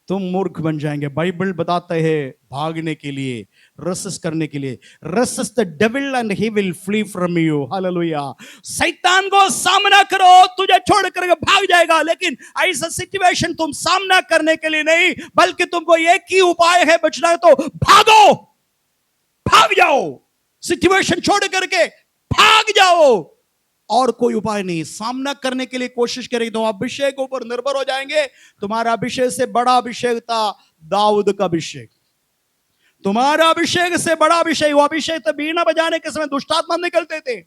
तुम मूर्ख बन जाएंगे। बाइबल बताते हैं भागने के लिए, रेसिस्ट करने के लिए, resist the devil and he will flee from you. Hallelujah. शैतान को सामना करो, तुझे छोड़ करके भाग जाएगा। लेकिन ऐसा सिचुएशन तुम सामना करने के लिए नहीं, बल्कि तुमको एक ही उपाय है बचना है, तो भागो, भाग जाओ, सिचुएशन छोड़ करके भाग जाओ, और कोई उपाय नहीं। सामना करने के लिए कोशिश करेंगे तो अभिषेक के ऊपर निर्भर हो जाएंगे। तुम्हारा अभिषेक से बड़ा अभिषेक था दाऊद का अभिषेक, तुम्हारा अभिषेक से बड़ा अभिषेक। वो अभिषेक तो बीना बजाने के समय दुष्टात्मा निकलते थे,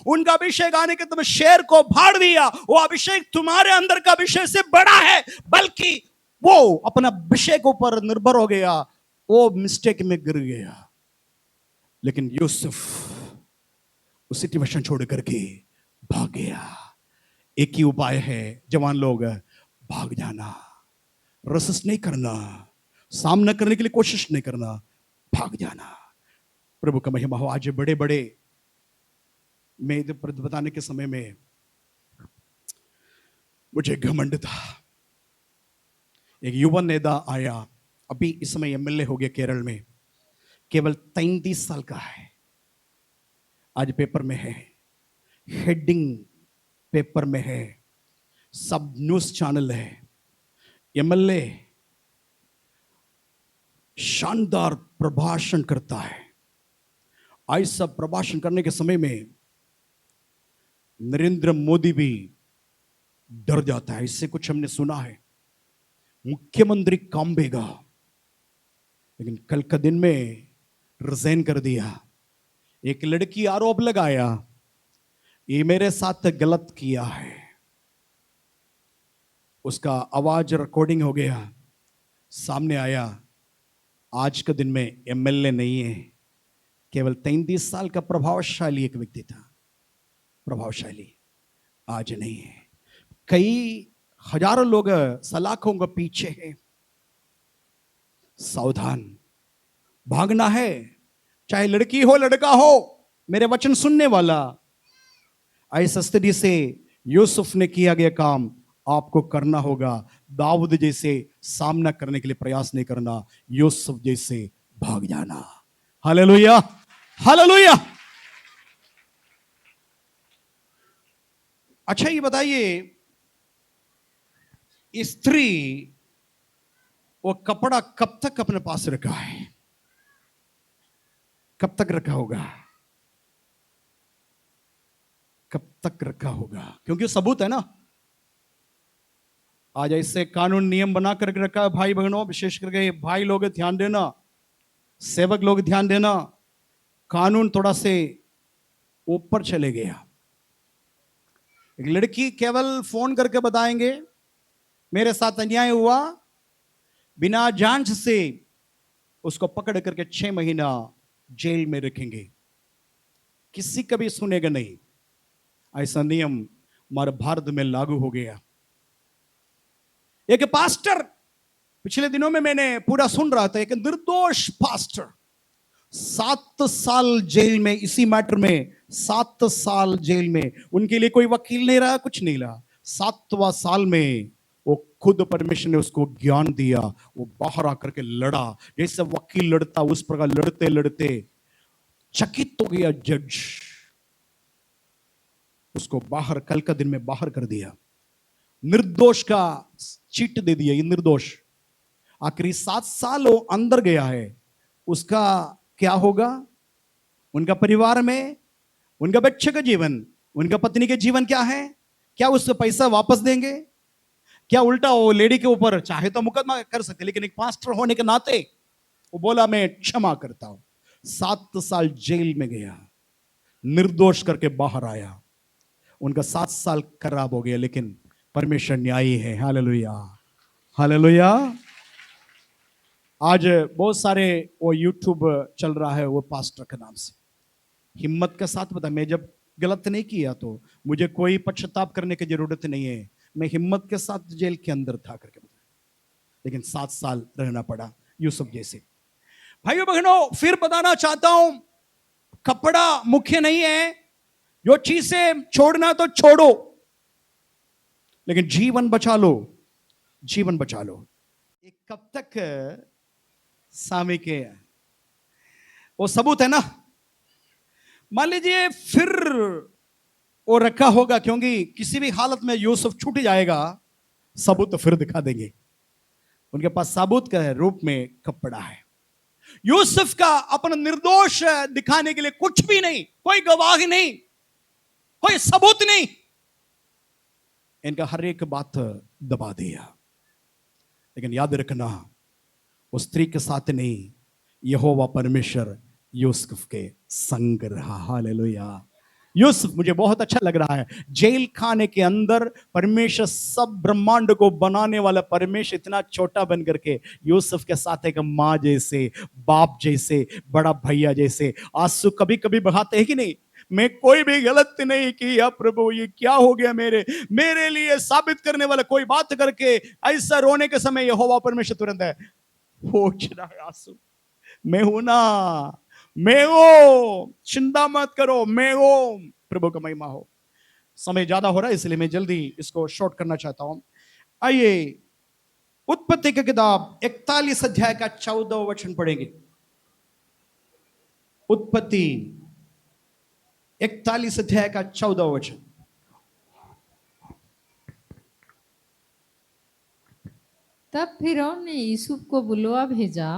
उनका अभिषेक आने के तुम शेर को फाड़ दिया। वो अभिषेक तुम्हारे अंदर का अभिषेक से बड़ा है, बल्कि वो अपना अभिषेक ऊपर निर्भर हो गया, वो मिस्टेक में गिर गया। लेकिन यूसुफ उस सिचुएशन छोड़ करके भाग गया। एक ही उपाय है जवान लोग, भाग जाना, रेसिस्ट नहीं करना, सामना करने के लिए कोशिश नहीं करना, भाग जाना। प्रभु का महिमा हो। आज बड़े बड़े, मैं इधर बताने के समय में मुझे घमंड था। एक युवा नेता आया, अभी इस समय एमएलए हो गया केरल में, केवल 33 साल का है। आज पेपर में है, हेडिंग पेपर में है, सब न्यूज चैनल है। एमएलए शानदार प्रभाषण करता है। ऐसा प्रभाषण करने के समय में नरेंद्र मोदी भी डर जाता है। इससे कुछ हमने सुना है, मुख्यमंत्री कांबेगा, लेकिन कल का दिन में रिजाइन कर दिया। एक लड़की आरोप लगाया, ये मेरे साथ गलत किया है, उसका आवाज रिकॉर्डिंग हो गया, सामने आया। आज के दिन में एमएलए नहीं है, केवल 33 साल का प्रभावशाली एक व्यक्ति था, प्रभावशाली आज नहीं है। कई हजारों लोग सलाखों के पीछे हैं। सावधान, भागना है, चाहे लड़की हो लड़का हो, मेरे वचन सुनने वाला। ऐसा स्थिति से यूसुफ ने किया गया काम आपको करना होगा। दाऊद जैसे सामना करने के लिए प्रयास नहीं करना, यूसुफ जैसे भाग जाना। Hallelujah, hallelujah. अच्छा ये बताइए, स्त्री वो कपड़ा कब तक अपने पास रखा है? कब तक रखा होगा? कब तक रखा होगा? क्योंकि सबूत है ना। आज ऐसे कानून नियम बना कर रखा है भाई बहनों, विशेष करके भाई लोग ध्यान देना, सेवक लोग ध्यान देना, कानून थोड़ा से ऊपर चले गया। एक लड़की केवल फोन करके बताएंगे मेरे साथ अन्याय हुआ, बिना जांच से उसको पकड़ करके 6 महीना जेल में रखेंगे, किसी कभी सुनेगा नहीं। ऐसा नियम हमारे भारत में लागू हो गया। एक पास्टर, पिछले दिनों में मैंने पूरा सुन रहा था, एक निर्दोष पास्टर 7 साल जेल में, इसी मैटर में 7 साल जेल में। उनके लिए कोई वकील नहीं रहा, कुछ नहीं रहा। 7वां साल में वो खुद परमेश्वर ने उसको ज्ञान दिया, वो बाहर आकर के लड़ा, जैसे वकील लड़ता उस प्रकार लड़ते लड़ते चकित हो गया जज, उसको बाहर कल का दिन में बाहर कर दिया। निर्दोष का चिट दे दिया, ये निर्दोष। आखिरी 7 साल वो अंदर गया है, उसका क्या होगा? उनका परिवार में, उनका बच्चे का जीवन, उनका पत्नी के जीवन क्या है? क्या उससे पैसा वापस देंगे? क्या उल्टा वो लेडी के ऊपर चाहे तो मुकदमा कर सकते, लेकिन एक पास्टर होने के नाते वो बोला मैं क्षमा करता हूं। 7 साल जेल में गया, निर्दोष करके बाहर आया। उनका 7 साल खराब हो गया, लेकिन परमेश्वर न्यायी है। Hallelujah, hallelujah. आज बहुत सारे वो यूट्यूब चल रहा है वो पास्टर के नाम से, हिम्मत के साथ बता, मैं जब गलत नहीं किया तो मुझे कोई पश्चाताप करने की जरूरत नहीं है, मैं हिम्मत के साथ जेल के अंदर था करके बताया, लेकिन 7 साल रहना पड़ा यूसुफ जैसे। भाइयों बहनों, फिर बताना चाहता हूं, कपड़ा मुख्य नहीं है, जो चीजें छोड़ना तो छोड़ो, लेकिन जीवन बचा लो, जीवन बचा लो। एक कब तक सामी के वो सबूत है ना। मान लीजिए फिर वो रखा होगा, क्योंकि किसी भी हालत में यूसुफ छूट जाएगा, सबूत तो फिर दिखा देंगे। उनके पास सबूत का रूप में कपड़ा है। यूसुफ का अपना निर्दोष दिखाने के लिए कुछ भी नहीं, कोई गवाही नहीं, कोई सबूत नहीं, इनका हर एक बात दबा दिया। लेकिन याद रखना, उस स्त्री के साथ नहीं, यहोवा परमेश्वर यूसुफ के संग रहा। हालेलुया। यूसुफ मुझे बहुत अच्छा लग रहा है, जेल खाने के अंदर परमेश्वर, सब ब्रह्मांड को बनाने वाला परमेश्वर इतना छोटा बन करके यूसुफ के साथ एक माँ जैसे, बाप जैसे, बड़ा भैया जैसे आंसू कभी कभी बहाते हैं कि नहीं? मैं कोई भी गलत नहीं किया प्रभु, ये क्या हो गया मेरे लिए साबित करने वाला कोई बात करके ऐसा रोने के समय यहोवा परमेश्वर तुरंत है पोंछ रहा है आंसू। मैं हूं ना, मैं हूं, चिंता मत करो, मैं हूं। प्रभु का महिमा हो। समय ज्यादा हो रहा है इसलिए मैं जल्दी इसको शॉर्ट करना चाहता हूं। आइए उत्पत्ति की किताब 41 अध्याय का 14 वचन पढ़ेंगे। उत्पत्ति 41 अध्याय का 14 वचन। तब फिरौन ने यूसुफ को बुलवा भेजा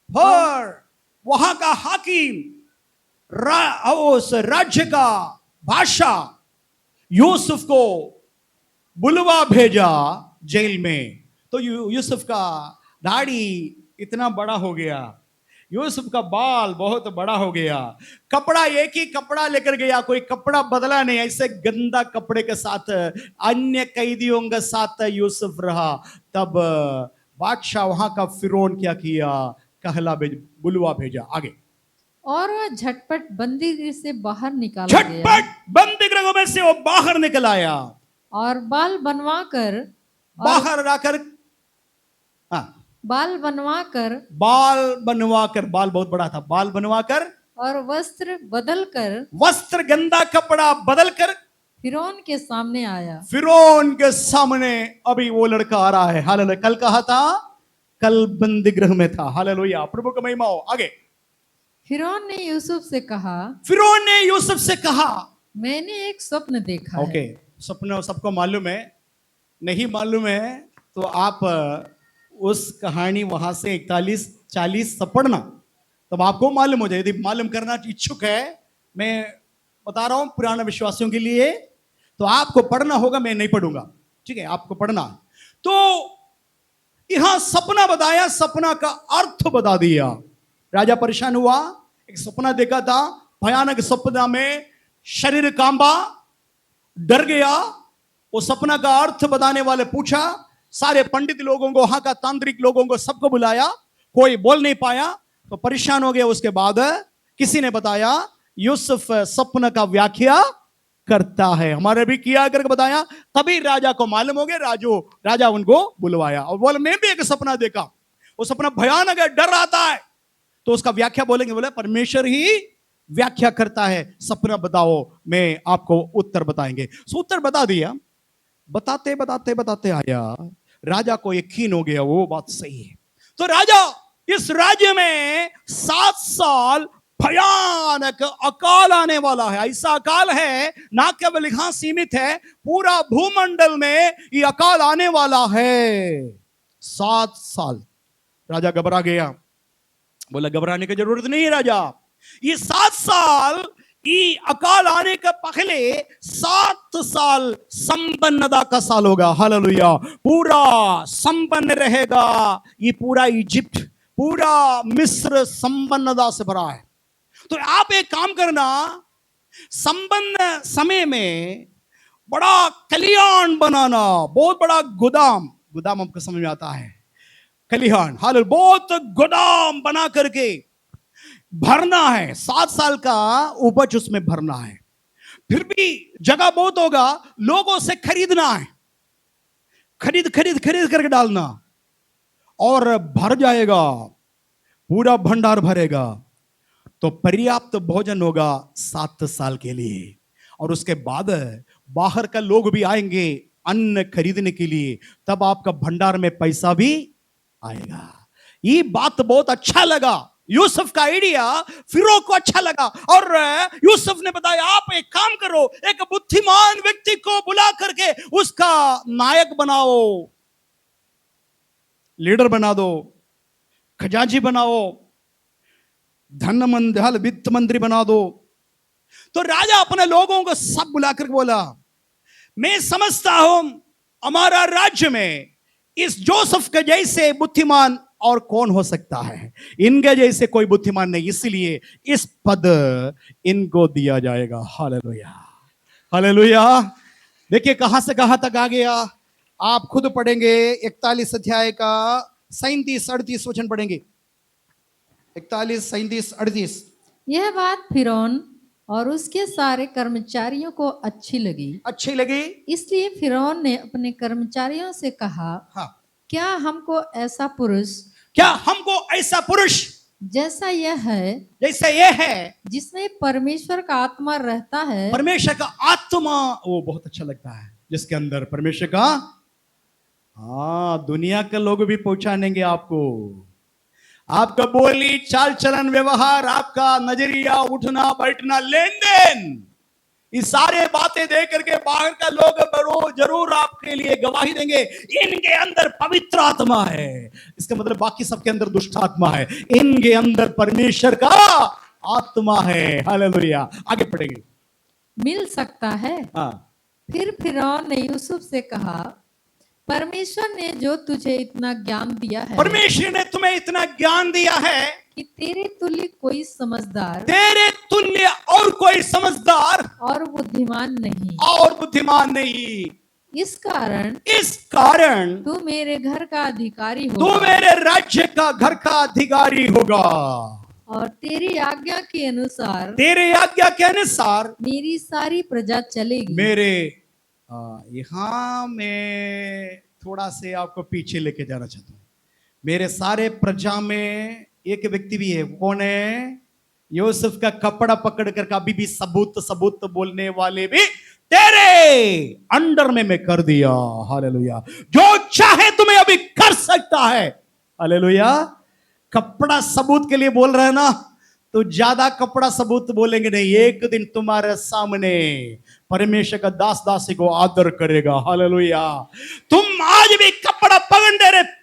फिर वहां का हाकिम उस राज्य का बादशाह यूसुफ को बुलवा भेजा जेल में। तो यूसुफ का दाढ़ी इतना बड़ा हो गया, यूसुफ का बाल बहुत बड़ा हो गया, कपड़ा एक ही कपड़ा लेकर गया, कोई कपड़ा बदला नहीं, ऐसे गंदा कपड़े के साथ अन्य कैदियों के साथ यूसुफ रहा। तब बादशाह वहां का फिरौन क्या किया, बुलवा भेजा। आगे, और वह झटपट बंदी गृह से बाहर निकाला गया झटपट बंदी गृह में से वो बाहर निकल आया और बाल बनवाकर बाहर आकर, हाँ, बाल बनवाकर बाल बहुत बड़ा था, बाल बनवाकर और वस्त्र बदलकर वस्त्र गंदा कपड़ा बदलकर फिरौन के सामने आया। फिरौन के सामने अभी वो लड़का आ रहा है। हालेलुया। कल कहा था, कल बंदी गृह में था। हालेलुया, प्रभु का महिमा हो। आगे, फिरौन ने यूसुफ से कहा, फिरौन ने यूसुफ से कहा, मैंने एक स्वप्न देखा ओके, सपना सबको मालूम है, नहीं मालूम है तो आप उस कहानी वहां से 41-40 सब पढ़ना, तब आपको मालूम हो जाए। यदि मालूम करना इच्छुक है, मैं बता रहा हूं पुराने विश्वासियों के लिए, तो आपको पढ़ना होगा, मैं नहीं पढ़ूंगा, ठीक है, आपको पढ़ना। तो यहां सपना बताया, सपना का अर्थ बता दिया। राजा परेशान हुआ, एक सपना देखा था, भयानक सपना में शरीर कांबा, डर गया। वो सपना का अर्थ बताने वाले पूछा, सारे पंडित लोगों को, वहां का तांत्रिक लोगों को, सबको बुलाया, कोई बोल नहीं पाया, तो परेशान हो गया। उसके बाद किसी ने बताया, यूसुफ सपना का व्याख्या करता है, हमारे भी किया करके बताया। तभी राजा को मालूम हो गया, राजा उनको बुलवाया और बोले, मैं भी एक सपना देखा, वो सपना भयानक है, डर आता है। तो उसका व्याख्या बोलेंगे, बोले परमेश्वर ही व्याख्या करता है, सपना बताओ, मैं आपको उत्तर बताएंगे। सो उत्तर बता दिया। बताते बताते बताते आया, राजा को यकीन हो गया वो बात सही है। तो राजा, इस राज्य में 7 साल भयानक अकाल आने वाला है। ऐसा अकाल है ना केवल यहां सीमित है, पूरा भूमंडल में ये अकाल आने वाला है। 7 साल। राजा घबरा गया, बोला घबराने की जरूरत नहीं है राजा, ये 7 साल ये अकाल आने के पहले 7 साल संपन्नता का साल होगा। हालेलुया, पूरा संपन्न रहेगा। ये पूरा इजिप्ट, पूरा मिस्र संपन्नता से भरा है। तो आप एक काम करना, संपन्न समय में बड़ा कल्याण बनाना, बहुत बड़ा गोदाम, गोदाम आपको समझ में आता है, कल्याण, हालेलुया, बहुत गोदाम बना करके भरना है। 7 साल का उपज उसमें भरना है। फिर भी जगह बहुत होगा, लोगों से खरीदना है, खरीद करके डालना, और भर जाएगा, पूरा भंडार भरेगा, तो पर्याप्त भोजन होगा 7 साल के लिए। और उसके बाद बाहर का लोग भी आएंगे अन्न खरीदने के लिए, तब आपका भंडार में पैसा भी आएगा। ये बात बहुत अच्छा लगा, यूसुफ का आइडिया फिरौन को अच्छा लगा। और यूसुफ ने बताया, आप एक काम करो, एक बुद्धिमान व्यक्ति को बुला करके उसका नायक बनाओ, लीडर बना दो, खजांची बनाओ, वित्त मंत्री बना दो। तो राजा अपने लोगों को सब बुलाकर बोला, मैं समझता हूं हमारा राज्य में इस जोसेफ के जैसे बुद्धिमान और कौन हो सकता है, इनके जैसे कोई बुद्धिमान नहीं, इसलिए इस पद इनको दिया जाएगा। Hallelujah, hallelujah. देखिए कहां से कहां तक आ गया, आप खुद पढ़ेंगे। 41 अध्याय का 37-38 वचन पढ़ेंगे। 41, 37, 38। यह बात फिरौन और उसके सारे कर्मचारियों को अच्छी लगी। इसलिए फिरौन ने अपने कर्मचारियों से कहा, हाँ, क्या हमको ऐसा पुरुष जैसा यह है जिसमें परमेश्वर का आत्मा रहता है। परमेश्वर का आत्मा, वो बहुत अच्छा लगता है, जिसके अंदर परमेश्वर का, हाँ, दुनिया के लोग भी पहचानेंगे आपको, आपका बोली चाल चलन व्यवहार, आपका नजरिया, उठना बैठना, लेन देन, ये सारे बातें देख करके बाहर का लोग जरूर आपके लिए गवाही देंगे, इनके अंदर पवित्र आत्मा है। इसका मतलब बाकी सबके अंदर दुष्ट आत्मा है, इनके अंदर परमेश्वर का आत्मा है। हालेलुया। आगे पढ़ेंगे। मिल सकता है। हाँ। फिर फिरौन ने यूसुफ से कहा, परमेश्वर ने जो तुझे इतना ज्ञान दिया है, परमेश्वर ने तुम्हें इतना ज्ञान दिया है कि तेरे तुल्य कोई समझदार, तेरे तुल्य और कोई समझदार और बुद्धिमान नहीं, इस कारण तू मेरे घर का अधिकारी होगा, तू मेरे राज्य का घर का अधिकारी होगा, और तेरी आज्ञा के अनुसार मेरी सारी प्रजा चलेगी। यहाँ मैं थोड़ा से आपको पीछे लेके जाना चाहता हूँ। मेरे सारे प्रजा में एक व्यक्ति भी है, कौन है? यूसुफ का कपड़ा पकड़ कर अभी भी सबूत बोलने वाले भी तेरे अंडर में मैं कर दिया। हालेलुया। जो चाहे तुम्हें अभी कर सकता है। हालेलुया। कपड़ा सबूत के लिए बोल रहे हैं ना, तो ज्यादा कपड़ा सबूत बोलेंगे नहीं, एक दिन तुम्हारे सामने परमेश्वर का दास दासी को आदर करेगा। हालेलुया। तुम आज भी कपड़ा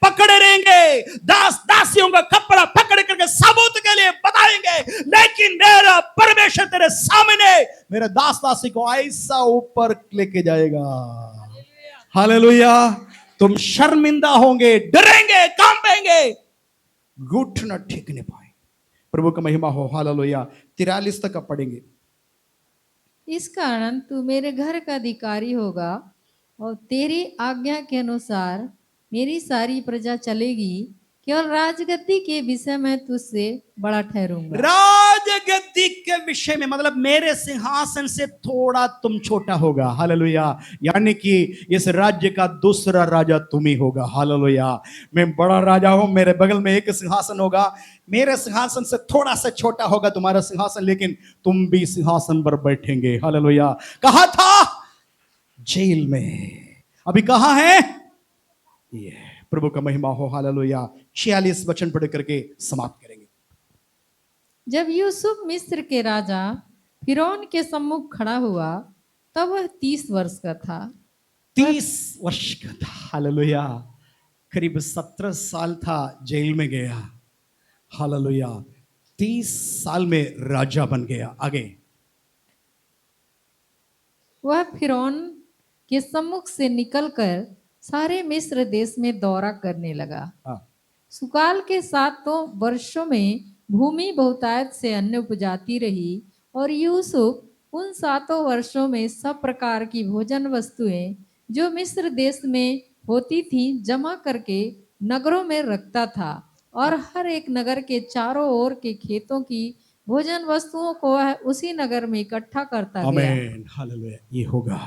पकड़े रहेंगे, दास दासियों का कपड़ा पकड़ करके सबूत के लिए बताएंगे, लेकिन मेरा परमेश्वर तेरे सामने मेरे दास दासी को ऐसा ऊपर लेके जाएगा। हालेलुया। तुम शर्मिंदा होंगे, डरेंगे, कांपेंगे, घुटना ठीक नहीं पाए। प्रभु का महिमा हो। हालेलुया। 43 तक आप पढ़ेंगे। इस कारण तू मेरे घर का अधिकारी होगा, और तेरी आज्ञा के अनुसार मेरी सारी प्रजा चलेगी। केवल राजगद्दी के विषय में तुझसे बड़ा ठहरूंगा। राजगद्दी के विषय में मतलब मेरे सिंहासन से थोड़ा तुम छोटा होगा। हालेलुया। यानी कि इस राज्य का दूसरा राजा तुम ही होगा। हालेलुया। मैं बड़ा राजा हूं, मेरे बगल में एक सिंहासन होगा, मेरे सिंहासन से थोड़ा सा छोटा होगा तुम्हारा सिंहासन, लेकिन तुम भी सिंहासन पर बैठेंगे। हालेलुया। कहा था जेल में, अभी कहां है? ये प्रभु का महिमा हो। हालेलुया। 46 वचन पढ़ करके समाप्त करेंगे। जब यूसुफ मिस्र के राजा फिरौन के सम्मुख खड़ा हुआ, तब वह 30 वर्ष का था। 30 वर्ष का था। हालेलुया। करीब 17 साल था, जेल में गया। हालेलुया। 30 साल में राजा बन गया। आगे। वह फिरौन के सम्मुख से निकलकर सारे मिस्र देश में दौरा करने लगा। सुकाल के 7 वर्षों में भूमि बहुतायत से अन्न उपजाती रही, और यूसुफ उन 7 वर्षों में सब प्रकार की भोजन वस्तुएं जो मिस्र देश में होती थी जमा करके नगरों में रखता था, और हर एक नगर के चारों ओर के खेतों की भोजन वस्तुओं को वह उसी नगर में इकट्ठा करता गया। आमीन। हालेलुया। ये होगा,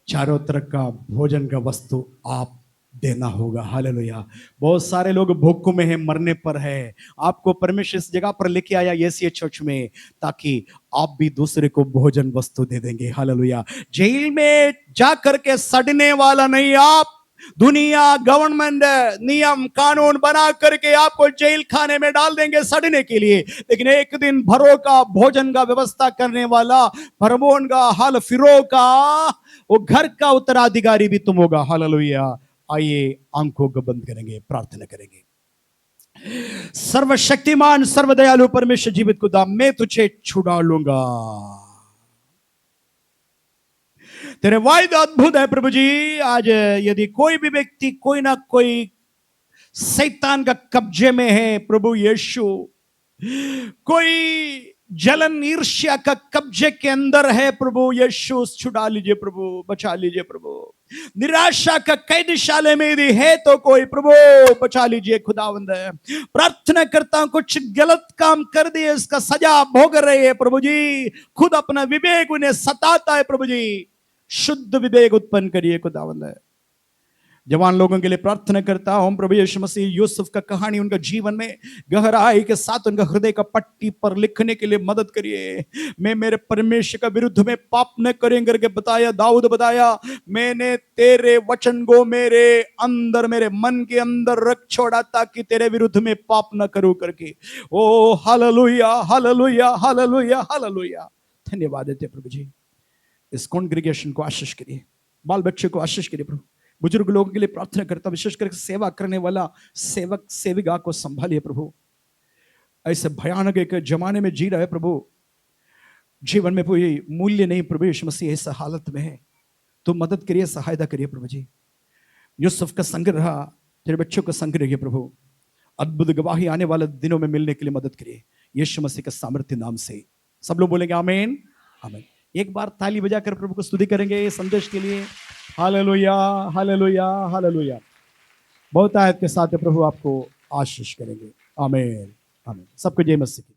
चारों तरफ का भोजन का वस्तु आप देना होगा। हालेलुया। बहुत सारे लोग भूख में है, मरने पर है, आपको परमेश्वर इस जगह पर लेके आया येसी चर्च में, ताकि आप भी दूसरे को भोजन वस्तु दे देंगे। हालेलुया। जेल में जा करके सड़ने वाला नहीं, आप दुनिया गवर्नमेंट नियम कानून बना करके आपको जेल खाने में डाल देंगे सड़ने के लिए, लेकिन एक दिन भरों का भोजन का व्यवस्था करने वाला, फरमोन का हाल फिरो का वो घर का उत्तराधिकारी भी तुम होगा। हालेलुया। आइए आंखों को बंद करेंगे, प्रार्थना करेंगे। सर्वशक्तिमान सर्वदयालु परमेश्वर जीवित खुदा, मैं तुझे छुड़ा लूंगा। तेरे वायदा अद्भुत है प्रभु जी। आज यदि कोई भी व्यक्ति कोई ना कोई शैतान का कब्जे में है प्रभु यीशु, कोई जलन ईर्ष्या का कब्जे के अंदर है प्रभु यीशु, छुड़ा लीजिए प्रभु, बचा लीजिए प्रभु। निराशा का कैदशाले में यदि है तो कोई प्रभु बचा लीजिए खुदावंद। प्रार्थना करता हूं कुछ गलत काम कर दिए, इसका सजा भोग रहे हैं प्रभु जी, खुद अपना विवेक उन्हें सताता है प्रभु जी, शुद्ध विवेक उत्पन्न करिए खुदावंद। जवान लोगों के लिए प्रार्थना करता हूं प्रभु यीशु मसीह, यूसुफ का कहानी उनका जीवन में गहराई के साथ उनका हृदय का पट्टी पर लिखने के लिए मदद करिए। मैं मेरे परमेश्वर का विरुद्ध में पाप न करेंगे करके बताया, दाऊद बताया, मैंने तेरे वचन को मेरे अंदर, मेरे मन के अंदर रख छोड़ा ताकि तेरे विरुद्ध में पाप न करूं करके। ओ हालेलुया, हालेलुया, हालेलुया, हालेलुया। धन्यवाद देते प्रभु जी। इस कॉन्ग्रीगेशन को आशीष करिए, बाल बच्चे को आशीष करिए प्रभु। बुजुर्ग लोगों के लिए प्रार्थना करता, विशेषकर सेवा करने वाला सेवक सेविका को संभालिए प्रभु। ऐसे भयानक एक जमाने में जी रहे हैं प्रभु, जीवन में कोई मूल्य नहीं प्रभु यीशु मसीह, इस हालत में है तो मदद करिए, सहायता करिए प्रभु जी। यूसुफ का संग रहा, तेरे बच्चों का संग रहिए प्रभु। अद्भुत गवाही आने वाले दिनों में मिलने के लिए मदद करिए यीशु मसीह के सामर्थ्य नाम से। सब लोग बोलेंगे आमीन आमीन। एक बार ताली बजाकर प्रभु को स्तुति करेंगे इस संदेश के लिए। Hallelujah hallelujah hallelujah. बहुत आयत के साथ प्रभु आपको आशीष करेंगे। आमीन आमीन। सबको जय मसीह।